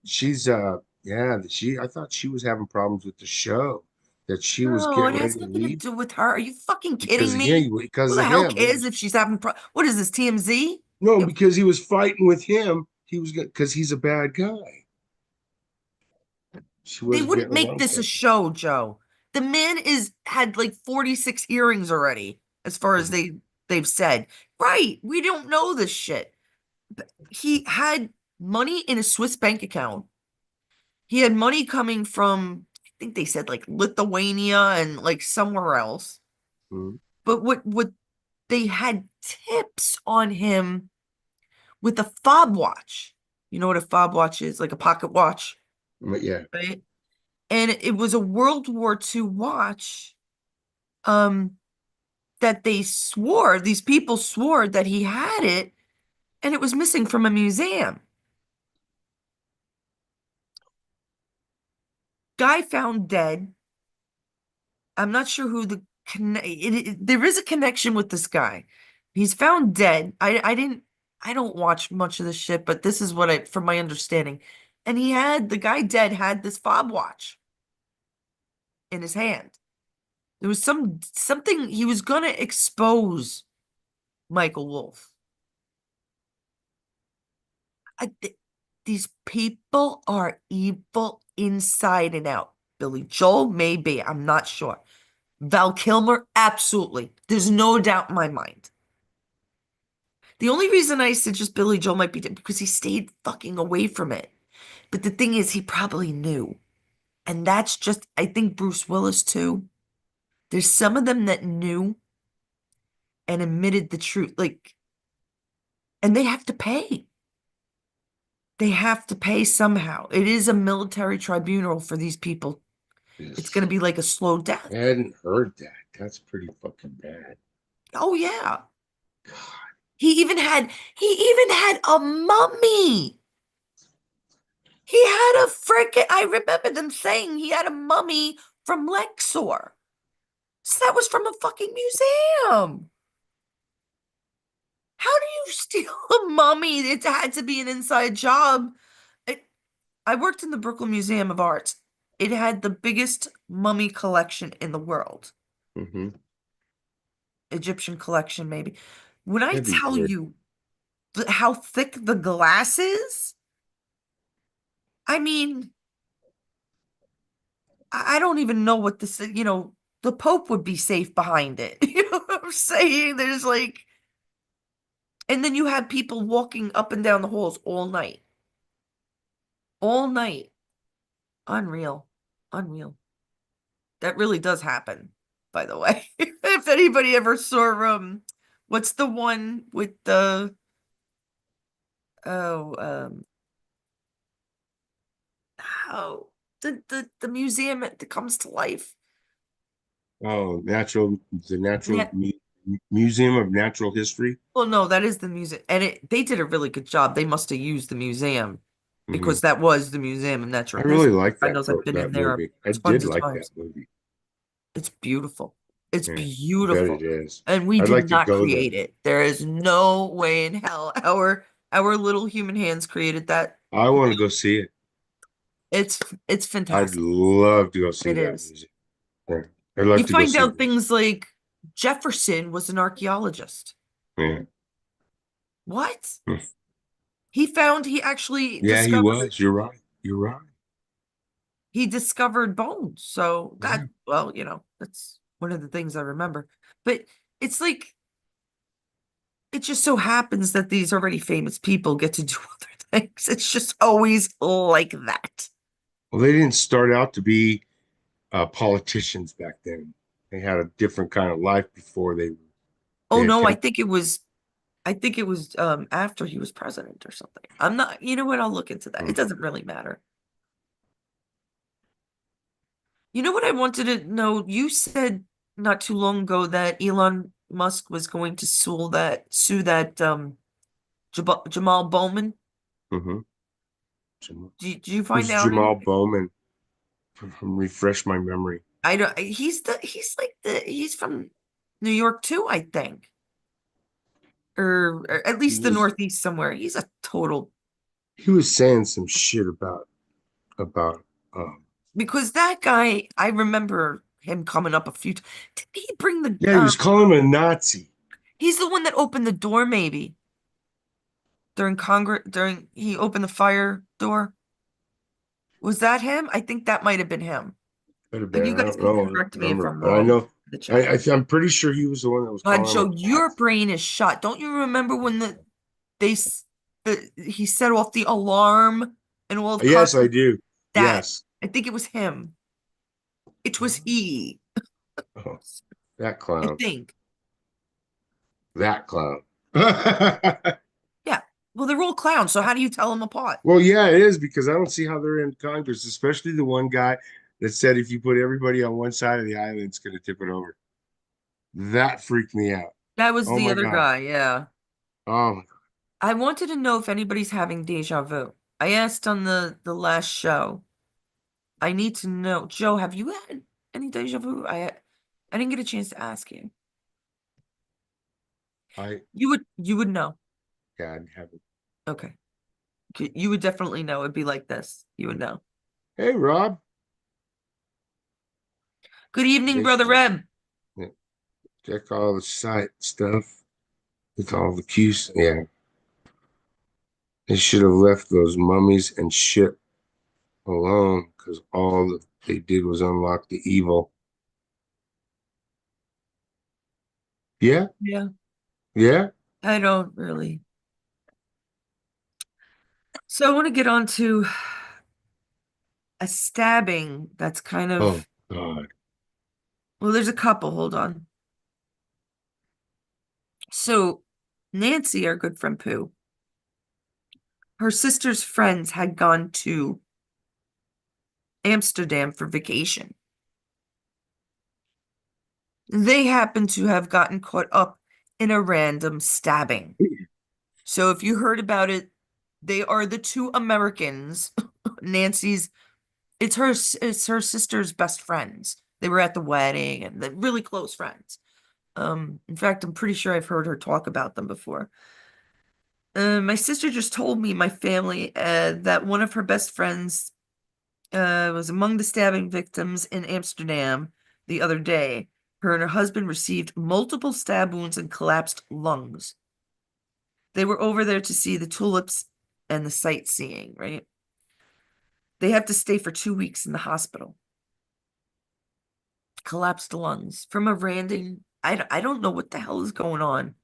yeah, I thought she was having problems with the show, that she was No, it getting ready has to nothing to leave do with her. Are you fucking because kidding of me? him, Who because the of hell him. cares if she's having what is this, TMZ? No, Yeah, because he was fighting with him. He was because he's a bad guy. She they wasn't wouldn't getting make along this a with show, Joe. The man is had like 46 hearings already, as far as him. they've said. Right. We don't know this shit. He had money in a Swiss bank account. He had money coming from, I think they said like Lithuania and like somewhere else. Mhm. But what they had tips on him with a fob watch. You know what a fob watch is? Like a pocket watch, But yeah, right? And it was a World War II watch um that these people swore that he had it and it was missing from a museum. Guy found dead. I'm not sure who there is a connection with this guy. He's found dead. I don't watch much of this shit, but this is what from my understanding. And the guy dead had this fob watch in his hand. There was something he was gonna expose Michael Wolf. I, these people are evil inside and out. Billy Joel, maybe, I'm not sure. Val Kilmer, absolutely. There's no doubt in my mind. The only reason I suggest Billy Joel might be because he stayed fucking away from it. But the thing is, he probably knew. And that's just, I think Bruce Willis too. There's some of them that knew and admitted the truth. Like, and they have to pay. They have to pay somehow. It is a military tribunal for these people. It's going to Yes. be like a slow I death. hadn't heard that. That's pretty fucking bad. Oh yeah. God. He even had a mummy. He had a freaking, I remember them saying he had a mummy from Lexor. So that was from a fucking museum. How do you steal a mummy? It had to be an inside job. I, I worked in the Brooklyn Museum of Art. It had the biggest mummy collection in the world. Hmm. Egyptian collection, maybe. When I That'd be tell weird. you how thick the glass is, I mean, I don't even know what this, the Pope would be safe behind it. You know what I'm saying? There's like, and then you had people walking up and down the halls all night. All night. Unreal. Unreal. That really does happen, by the way. If anybody ever saw what's the one with the oh oh the museum that comes to life. Oh, the Natural Yeah. Museum of Natural History. Well, no, that is the museum. And they did a really good job. They must have used the museum Hmm. because that was the Museum of I Natural really History. like I knows I've been in that there movie. I tons did of like that times. movie. It's beautiful. It's Yeah, I bet it beautiful. is. And we I'd did like to not go there. create it. There is no way in hell our little human hands created that. I want to go see it. It's it's I'd fantastic. love to go see It that is. museum. Yeah. I'd like You to go find see out that. things like Jefferson was an archaeologist. Yeah. What? Hmm. He actually Yeah, he discovered was. You're right. You're right. he discovered bones. So Yeah. that, well, that's one of the things I remember. But it's like it just so happens that these already famous people get to do other things. It's just always like that. Well, they didn't start out to be politicians back then. They had a different kind of life before Oh they no, I attempt. think it was after he was president or something. I'm not, you know what? I'll look into that. Hmm. It doesn't really matter. You know what I wanted to know? You said not too long ago that Elon Musk was going to sue that Jamal Bowman. Hmm. Did you find Who's out Jamal anything? Bowman? Refresh my memory. I don't, he's from New York too, I think. Or at He least the was Northeast somewhere. He's a total he was saying some shit about because that guy, I remember him coming up a few times. Did he bring the yeah, he was calling him a Nazi. he's the one that opened the door maybe during Congress during he opened the fire door. Was that him? I think that might have been him. Could have But been. you I guys don't can know. I don't correct me if remember. I'm But I wrong know. in the chat. I'm pretty sure he was the one that was God, calling him Joe, a your Nazi. brain is shot. Don't you remember when they he set off the alarm and all of Yes, I Congress? do. That Yes. I think it was him. It was he. Oh, that I clown. think. That clown. Yeah. Well, they're all clowns, so how do you tell them apart? Well, yeah, it is because I don't see how they're in Congress, especially the one guy that said if you put everybody on one side of the island, it's going to tip it over. That freaked me out. That was Oh the my other God. guy, yeah. Oh my I wanted to know if anybody's having deja vu. I asked on the last show. I need to know. Joe, have you had any deja vu? I didn't get a chance to ask you. God. You would know. God have it. Okay. You would definitely know. It'd be like this. You would know. Hey, Rob. Good evening, They Brother should Reb. yeah, check all the site stuff with all the cues. Yeah, they should have left those mummies and shit alone because all that they did was unlock the evil. Yeah, Yeah, yeah. I don't really. So I want to get on to a stabbing that's kind Oh of, God. well, there's a couple, hold on. So Nancy, our good friend Pooh, her sister's friends had gone to Amsterdam for vacation. They happened to have gotten caught up in a random stabbing. So if you heard about it, they are the two Americans. Nancy's, it's her sister's best friends. They were at the wedding and they're really close friends. In fact, I'm pretty sure I've heard her talk about them before. My sister just told me, my family, that one of her best friends was among the stabbing victims in Amsterdam the other day. Her and her husband received multiple stab wounds and collapsed lungs. They were over there to see the tulips and the sightseeing, right? They have to stay for 2 weeks in the hospital. Collapsed lungs from a random, I don't know what the hell is going on.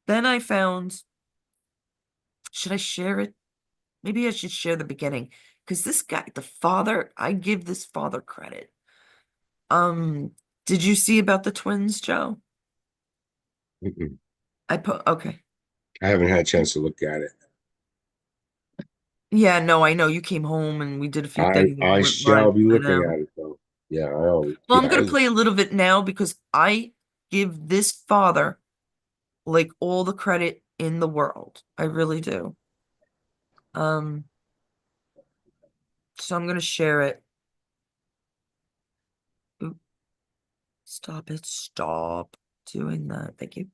Then I found, should I share it? Maybe I should share the beginning because this guy, the father, I give this father credit. Um, did you see about the twins, Joe? Mm-mm. I put, okay. I haven't had a chance to look at it. Yeah, no, I know you came home and we did a few things and you I went shall live. be I looking know. at it though. Yeah, I always, Well, I'm yeah, gonna play a little bit now because I give this father like all the credit in the world. I really do. Um, so I'm gonna share it. Oop, stop it. Stop doing that. Thank you.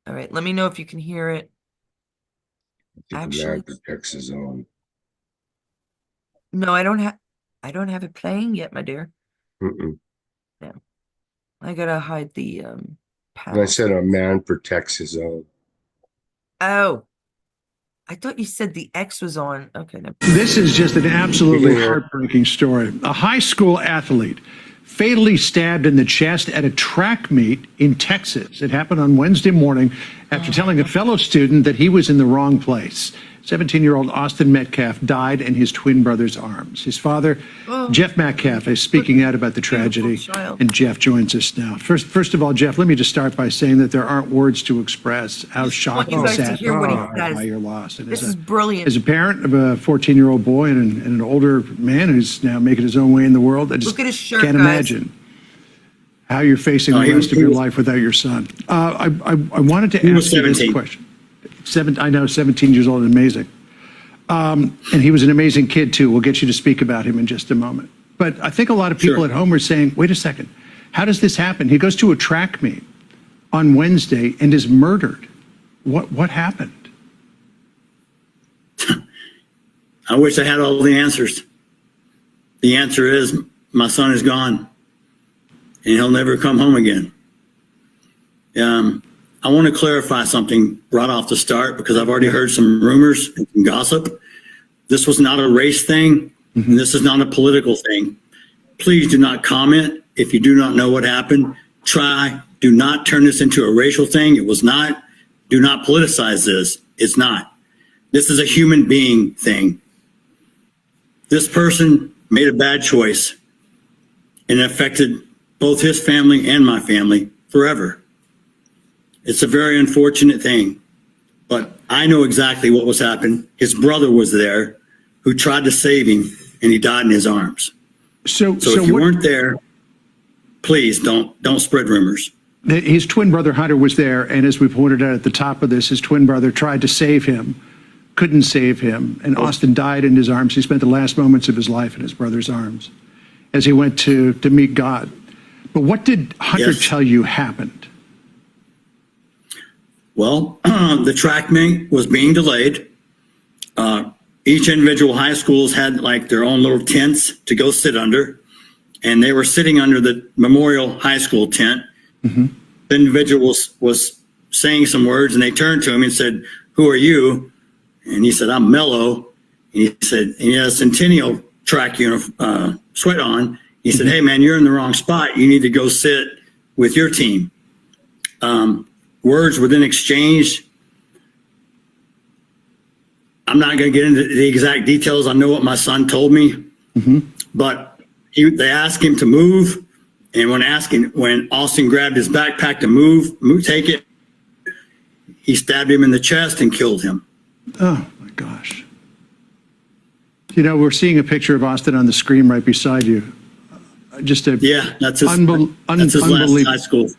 All right, let me know if you can hear it. I think the man Actually, protects his own. no, I don't have it playing yet, my dear. Mm-mm. Yeah. I gotta hide the And I panels. said a man protects his own. Oh, I thought you said the X was on. Okay, no. This is just an You can absolutely hear it. heartbreaking story. A high school athlete fatally stabbed in the chest at a track meet in Texas. It happened on Wednesday morning after telling a fellow student that he was in the wrong place. 17-year-old Austin Metcalf died in his twin brother's arms. His father, Oh, Jeff Metcalf, is speaking out about the beautiful tragedy, child. and Jeff joins us now. First of all, Jeff, let me just start by saying that there aren't words to express how I shocked want you and guys to sad hear what he we are by says. your loss. And This as is a brilliant. as a parent of a 14-year-old boy and an older man who's now making his own way in the world, I just Look at his shirt, can't guys. imagine how you're facing the rest of your life without your son. I wanted to He was ask you this 17. question. I know, 17 years old, amazing. And he was an amazing kid, too. We'll get you to speak about him in just a moment. But I think a lot of people Sure. at home are saying, wait a second, how does this happen? He goes to a track meet on Wednesday and is murdered. What happened? I wish I had all the answers. The answer is my son is gone and he'll never come home again. I want to clarify something right off the start because I've already heard some rumors and some gossip. This was not a race thing, and this is not a political thing. Please do not comment if you do not know what happened. Do not turn this into a racial thing. It was not. Do not politicize this. It's not. This is a human being thing. This person made a bad choice and it affected both his family and my family forever. It's a very unfortunate thing, but I know exactly what was happening. His brother was there who tried to save him and he died in his arms. So if you weren't there, please don't spread rumors. His twin brother Hunter was there, and as we pointed out at the top of this, his twin brother tried to save him, couldn't save him, and Austin died in his arms. He spent the last moments of his life in his brother's arms as he went to meet God. But what did Hunter Yes. tell you happened? Well, the track meet was being delayed. Each individual high schools had like their own little tents to go sit under, and they were sitting under the Memorial High School tent. The individual was saying some words, and they turned to him and said, "Who are you?" And he said, "I'm Mello." And he said, and he had a Centennial track sweat on. He said, "Hey man, you're in the wrong spot. You need to go sit with your team." Words were then exchanged. I'm not going to get into the exact details. I know what my son told me, but they asked him to move. And when Austin grabbed his backpack to take it, he stabbed him in the chest and killed him. Oh my gosh. You know, we're seeing a picture of Austin on the screen right beside you. Just a That's his last high school.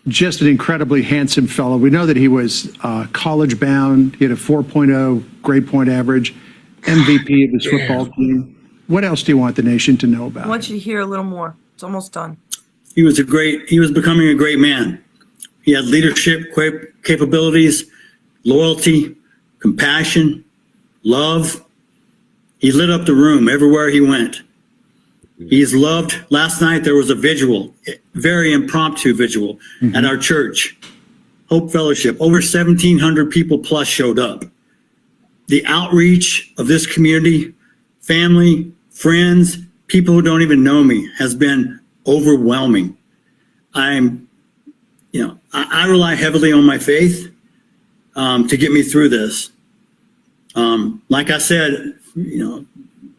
Just an incredibly handsome fellow. We know that he was college bound. He had a 4.0 grade point average, MVP of his football team. What else do you want the nation to know about? I want you to hear a little more. It's almost done. He was becoming a great man. He had leadership capabilities, loyalty, compassion, love. He lit up the room everywhere he went. He's loved. Last night there was a vigil, very impromptu vigil at our church, Hope Fellowship. Over 1,700 people plus showed up. The outreach of this community, family, friends, people who don't even know me, has been overwhelming. I rely heavily on my faith to get me through this. Like I said,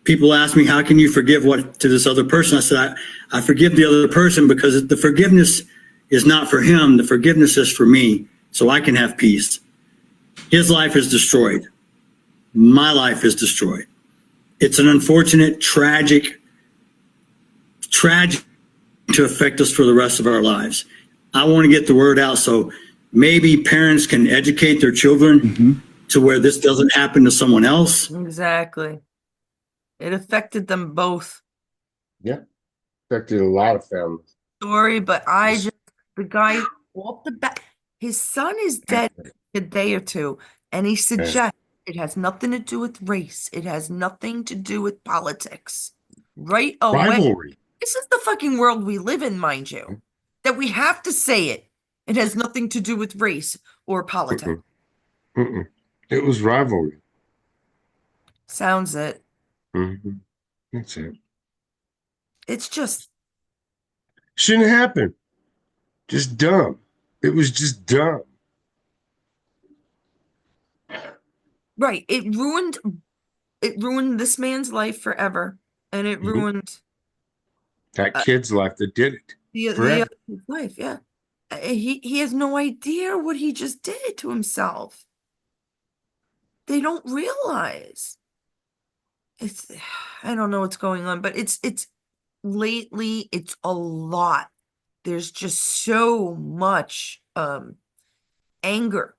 people ask me, how can you forgive to this other person? I said, I forgive the other person because the forgiveness is not for him. The forgiveness is for me, so I can have peace. His life is destroyed. My life is destroyed. It's an unfortunate, tragic to affect us for the rest of our lives. I want to get the word out so maybe parents can educate their children to where this doesn't happen to someone else. Exactly. It affected them both. Yeah. Affected a lot of families. Story, but the guy off the back, his son is dead a day or two, and he suggests it has nothing to do with race. It has nothing to do with politics. Right away. Rivalry. This is the fucking world we live in, mind you, that we have to say it. It has nothing to do with race or politics. It was rivalry. Sounds it. That's it. It's just shouldn't happen. Just dumb. It was just dumb. right. It ruined this man's life forever, and it ruined that kid's life that did it. the other kid's life. Yeah, he has no idea what he just did to himself. They don't realize. I don't know what's going on, but it's lately it's a lot. There's just so much anger.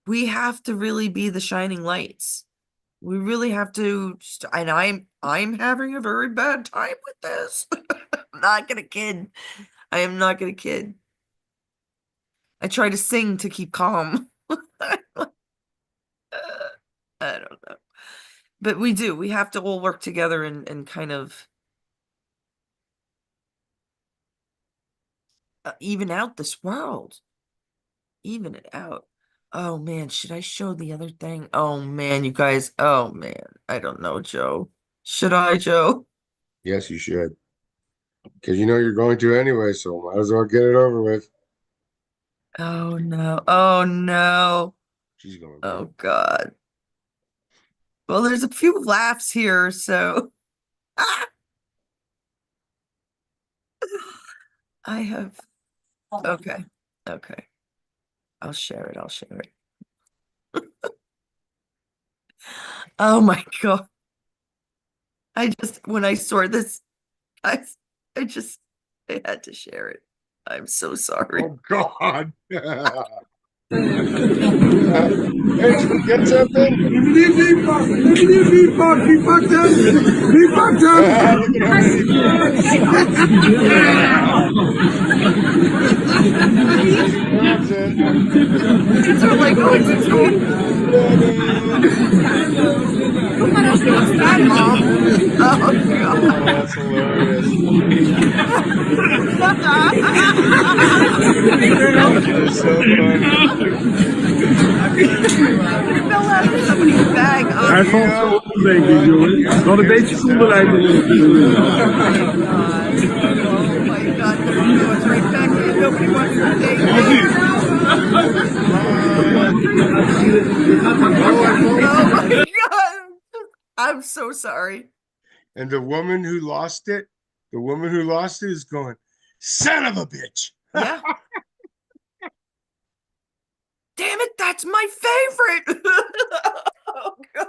We have to really be the shining lights. We really have to, and I'm having a very bad time with this. I'm not gonna kid. I am not gonna kid. I try to sing to keep calm. I don't know. But we have to all work together and kind of even out this world. Even it out. Oh man, should I show the other thing? Oh man, you guys. Oh man, I don't know, Joe. Should I, Joe? Yes, you should. Because you know you're going to anyway, so might as well get it over with. Oh no. Oh no. She's going. Oh God. Well, there's a few laughs here, so I have. Okay. Okay. I'll share it. I'll share it. Oh my God. When I saw this, I had to share it. I'm so sorry. Oh God. Hey, did you get something? Be fucked Kids are like, oh, it's a toy. What's that, Mom? Oh, God. That's hilarious. That's so funny. It fell out of somebody's bag. Hij valt zo op, denk ik, jongen. Wat een beetje voorbereid worden. Oh my God, there he goes right back in. Nobody wants to say anything. Oh my God. I'm so sorry. And the woman who lost it, is going, son of a bitch. Yeah. Damn it, that's my favorite. Oh God.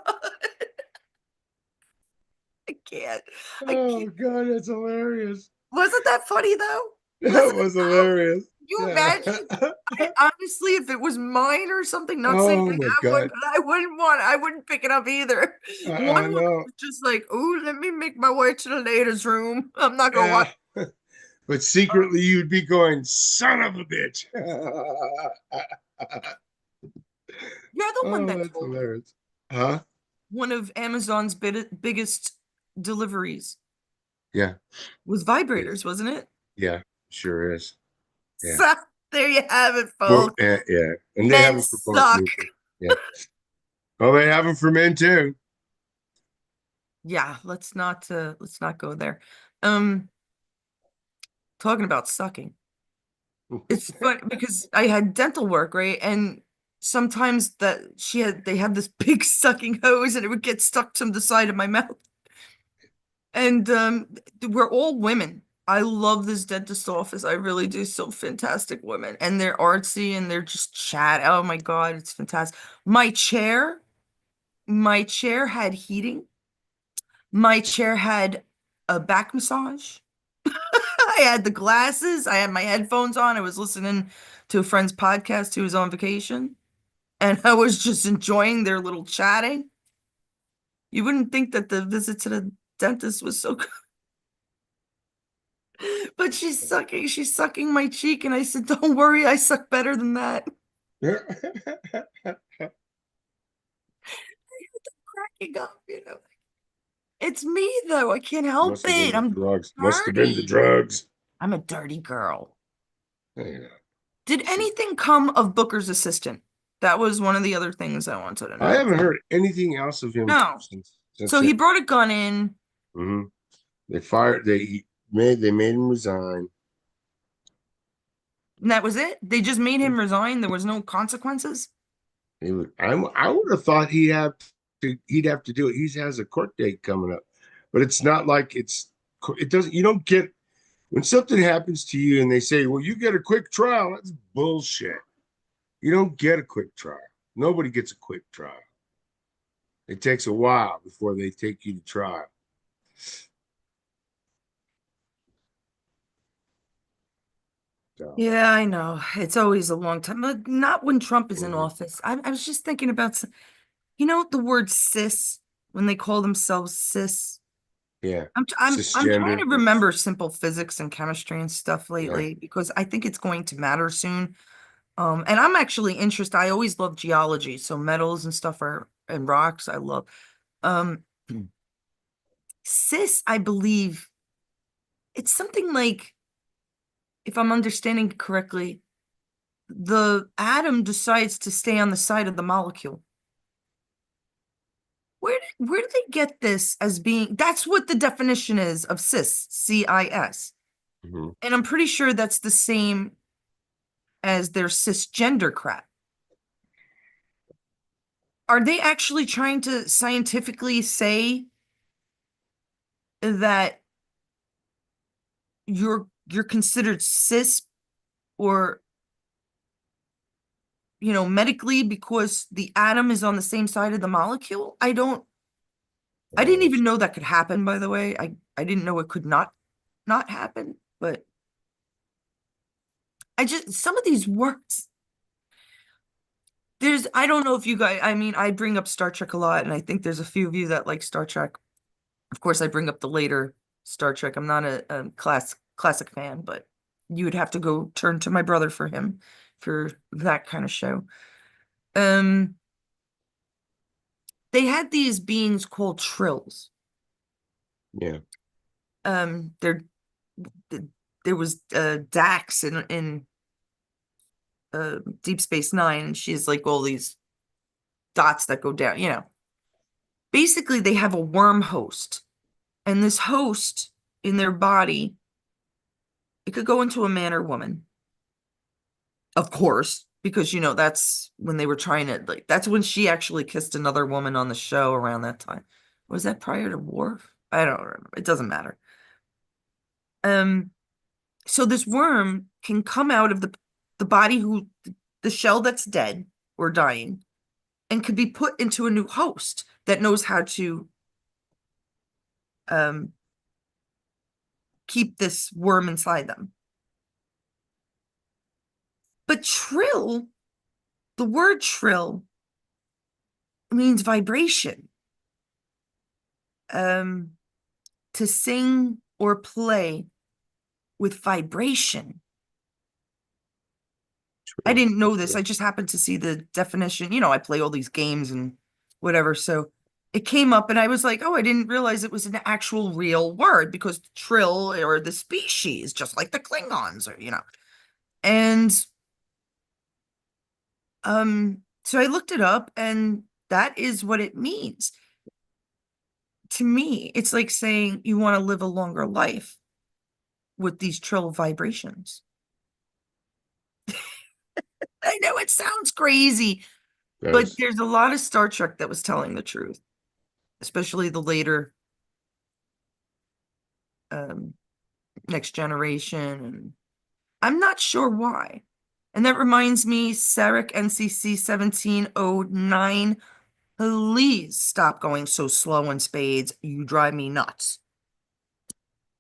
I can't. I Oh can't. God, that's hilarious. Wasn't that funny though? That was hilarious. You Yeah. imagine? Honestly, if it was mine or something, not saying Oh I my have one, God. but I wouldn't pick it up either. I One know. was just like, oh, let me make my way to the ladies' room. I'm not gonna watch. Yeah. But secretly you'd be going, son of a bitch. You're the one Oh, that that's told me hilarious. Huh? one of Amazon's biggest deliveries Yeah. was Yes. vibrators, wasn't it? Yeah. Sure is. Yeah. So there you have it, Well, folks. yeah. And they have Men them for both suck. movements. Yeah. Oh, they have them for men too. Yeah, let's not go there. Um, talking about sucking. It's fun because I had dental work, right? And sometimes they have this big sucking hose and it would get stuck to the side of my mouth. And we're all women. I love this dentist office. I really do. So fantastic women. And they're artsy and they're just chat. Oh my God, it's fantastic. My chair had heating. My chair had a back massage. I had the glasses. I had my headphones on. I was listening to a friend's podcast who was on vacation, and I was just enjoying their little chatting. You wouldn't think that the visit to the dentist was so good, but she's sucking my cheek, and I said, "Don't worry, I suck better than that." Cracking up, you know. It's me though. I can't help Must have been it. the I'm drugs. Must have been the dirty. drugs. I'm a dirty girl. Yeah. Did anything come of Booker's assistant? That was one of the other things I wanted to I know. haven't heard anything else of him No. since So he then. brought a gun in. Hmm. They made him resign. And that was it. They just made him resign. There was no consequences. I would have thought he'd have to do it. He has a court date coming up, but it's not like it doesn't. You don't get when something happens to you and they say, "Well, you get a quick trial." That's bullshit. You don't get a quick trial. Nobody gets a quick trial. It takes a while before they take you to trial. So, Yeah, I know. It's always a long time, but not when Trump is in mhm. office. I was just thinking about, the word cis when they call themselves cis. Yeah, I'm trying cisgender. to remember simple physics and chemistry and stuff Yeah, lately because I think it's going to matter soon. And I'm actually interested. I always love geology, so metals and stuff are and rocks. I love. Um, cis, I believe it's something like, if I'm understanding correctly, the atom decides to stay on the side of the molecule. Where do they get this as being? That's what the definition is of cis, CIS. mhm. And I'm pretty sure that's the same as their cisgender crap. Are they actually trying to scientifically say that you're considered cis or medically because the atom is on the same side of the molecule? I didn't even know that could happen, by the way. I didn't know it could not happen, but some of these words, I don't know if you guys, I mean, I bring up Star Trek a lot, and I think there's a few of you that like Star Trek. Of course, I bring up the later Star Trek. I'm not a classic fan, but you would have to go turn to my brother for that kind of show. They had these beings called trills. Yeah. There there was Dax in Deep Space Nine, and she's like all these dots that go down, basically they have a worm host, and this host in their body, it could go into a man or woman, of course, because that's when they were trying to, like, that's when she actually kissed another woman on the show around that time. Was that prior to war? I don't remember. It doesn't matter. So this worm can come out of the body the shell that's dead or dying, and could be put into a new host that knows how to keep this worm inside them. But trill, the word trill means vibration. To sing or play with vibration. I didn't know this. I just happened to see the definition. I play all these games and whatever. So it came up and I was like, oh, I didn't realize it was an actual real word, because trill or the species, just like the Klingons or, And so I looked it up, and that is what it means. To me, it's like saying you want to live a longer life with these trill vibrations. I know it sounds crazy, but Yes. there's a lot of Star Trek that was telling the truth, especially the later Next Generation. And I'm not sure why. And that reminds me, Sarek NCC 1709, please stop going so slow in spades. You drive me nuts.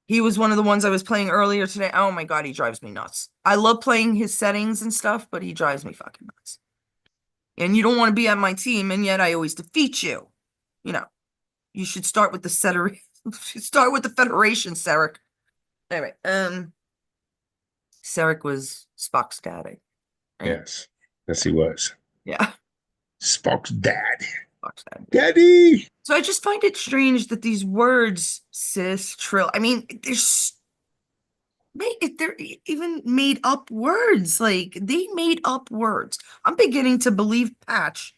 He was one of the ones I was playing earlier today. Oh my God, he drives me nuts. I love playing his settings and stuff, but he drives me fucking nuts. And you don't want to be on my team, and yet I always defeat you. You should start with the start with the Federation, Sarek. Anyway, Sarek was Spock's daddy. Right? Yes. Yes, he was. Yeah, Spock's dad. Spock's daddy. Daddy. So I just find it strange that these words, cis, trill, I mean, they're even made up words. Like, they made up words. I'm beginning to believe, Patch,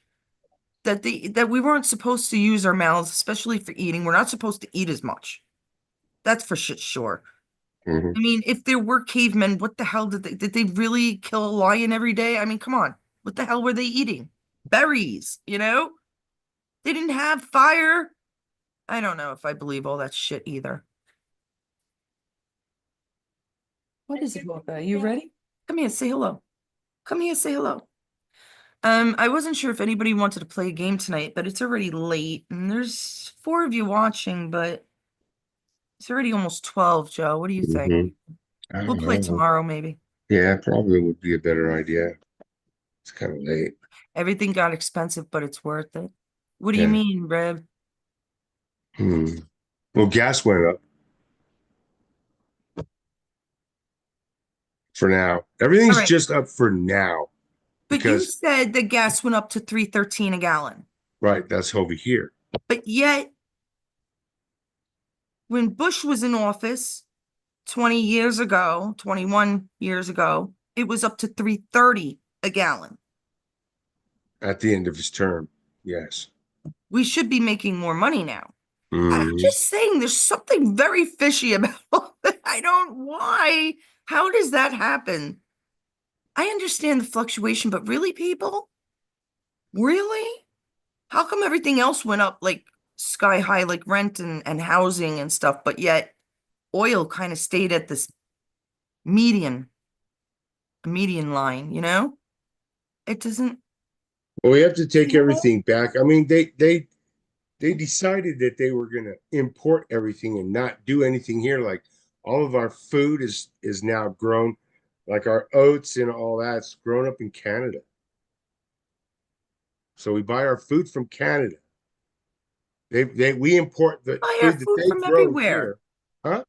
that we weren't supposed to use our mouths, especially for eating. We're not supposed to eat as much. That's for shit sure. Mhm. I mean, if there were cavemen, what the hell did they really kill a lion every day? I mean, come on. What the hell were they eating? Berries, They didn't have fire. I don't know if I believe all that shit either. What is it, Boca? You ready? Come here, say hello. Come here, say hello. I wasn't sure if anybody wanted to play a game tonight, but it's already late, and there's 4 of you watching, but it's already almost 12, Joe. What do you think? Mhm. I We'll don't play know. tomorrow, maybe. Yeah, probably would be a better idea. It's kind of late. Everything got expensive, but it's worth it. What do you Yeah. mean, Rev? Well, gas went up for now. All Everything's right. just up for now But you because, said the gas went up to $3.13 a gallon. right, that's over here. But yet, when Bush was in office 20 years ago, 21 years ago, it was up to $3.30 a gallon. At the end of his term. Yes. We should be making more money now. I'm Mhm. just saying there's something very fishy about it. I don't why. How does that happen? I understand the fluctuation, but really, people? Really? How come everything else went up like sky high, like rent and housing and stuff, but yet oil kind of stayed at this median, median line, It doesn't. Well, we have to take Yeah. everything back. I mean, they decided that they were going to import everything and not do anything here. Like all of our food is now grown, like our oats and all that's grown up in Canada. So we buy our food from Canada. We import the Buy our food that food they from grow everywhere. here, huh?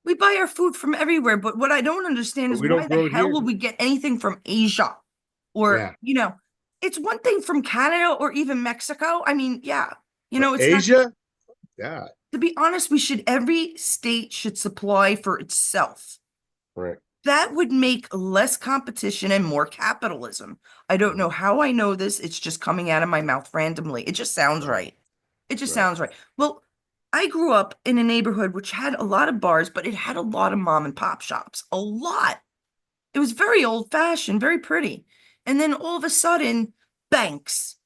We buy our food from everywhere, but what I don't understand But is we why don't the grow it hell here. would we get anything from Asia? Or, Yeah, it's one thing from Canada or even Mexico. I mean, yeah, but it's not, Asia, yeah, to be honest, every state should supply for itself. right. That would make less competition and more capitalism. I don't know how I know this. It's just coming out of my mouth randomly. It just sounds right. It just Right. sounds right. Well, I grew up in a neighborhood which had a lot of bars, but it had a lot of mom and pop shops. A lot. It was very old fashioned, very pretty. And then all of a sudden, banks,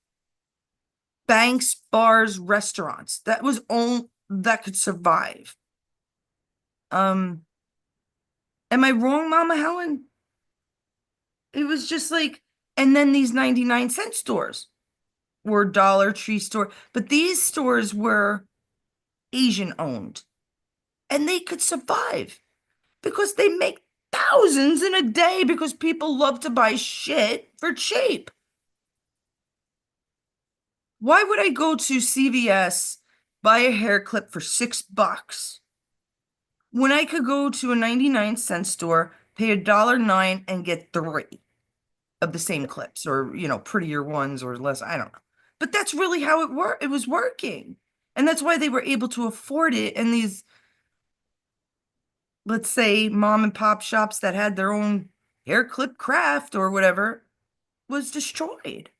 bars, restaurants. That was all that could survive. Um, am I wrong, Mama Helen? It was just like, and then these 99-cent stores were Dollar Tree store, but these stores were Asian owned and they could survive because they make thousands in a day because people love to buy shit for cheap. Why would I go to CVS, buy a hair clip for $6 when I could go to a 99-cent store, pay $1.09 and get 3 of the same clips or, prettier ones or less, I don't know. But that's really how it was working. And that's why they were able to afford it. And these, let's say, mom and pop shops that had their own hair clip craft or whatever was destroyed.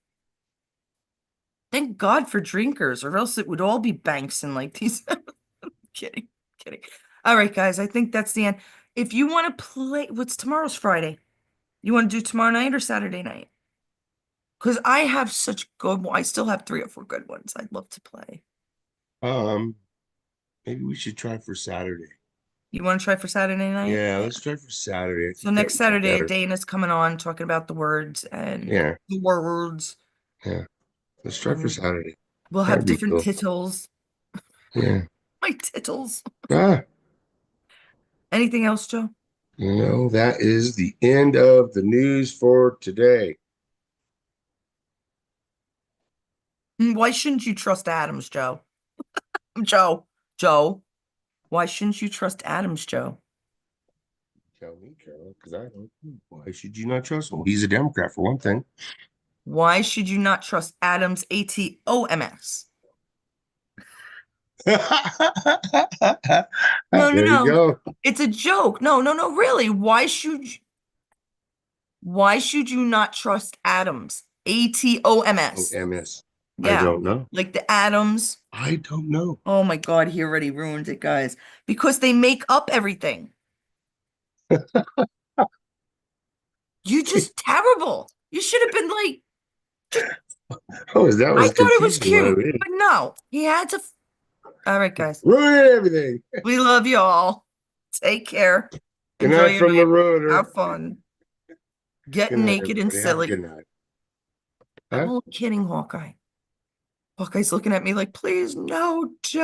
Thank God for drinkers, or else it would all be banks and like these. Kidding, kidding. All right, guys, I think that's the end. If you want to play, what's tomorrow's Friday? You want to do tomorrow night or Saturday night? Because I have such good, I still have 3 or 4 good ones I'd love to play. Maybe we should try for Saturday. You want to try for Saturday night? Yeah, let's try for Saturday. I So think that next would be Saturday, better. Dana's coming on talking about the words and Yeah, the words. yeah. Let's try for Saturday. We'll have That'd be different cool. titles. Yeah. My titles. Ah, Anything else, Joe? that is the end of the news for today. Why shouldn't you trust Adams, Joe? Joe. Why shouldn't you trust Adams, Joe? Tell me, Carol, because I don't know. Why should you not trust him? He's a Democrat for one thing. Why should you not trust Adams, ATOMS? There No, no, you no. go. It's a joke. No, no, no, really. Why should you not trust Adams? Oh, ATOMS. MS. I Yeah. don't know. Like the Adams. I don't know. Oh my God, he already ruined it, guys. Because they make up everything. You just terrible. You should have been like, Oh, that I was thought it was confusing. cute, but no, he had to. All right, guys. Ruin everything. We love you all. Take care. Good Enjoy night your from the night. ruiner. Have fun. Get Good night, naked and everybody. Have a silly. good night. I'm Huh? only kidding, Hawkeye. Hawkeye's looking at me like, please, no, Joe.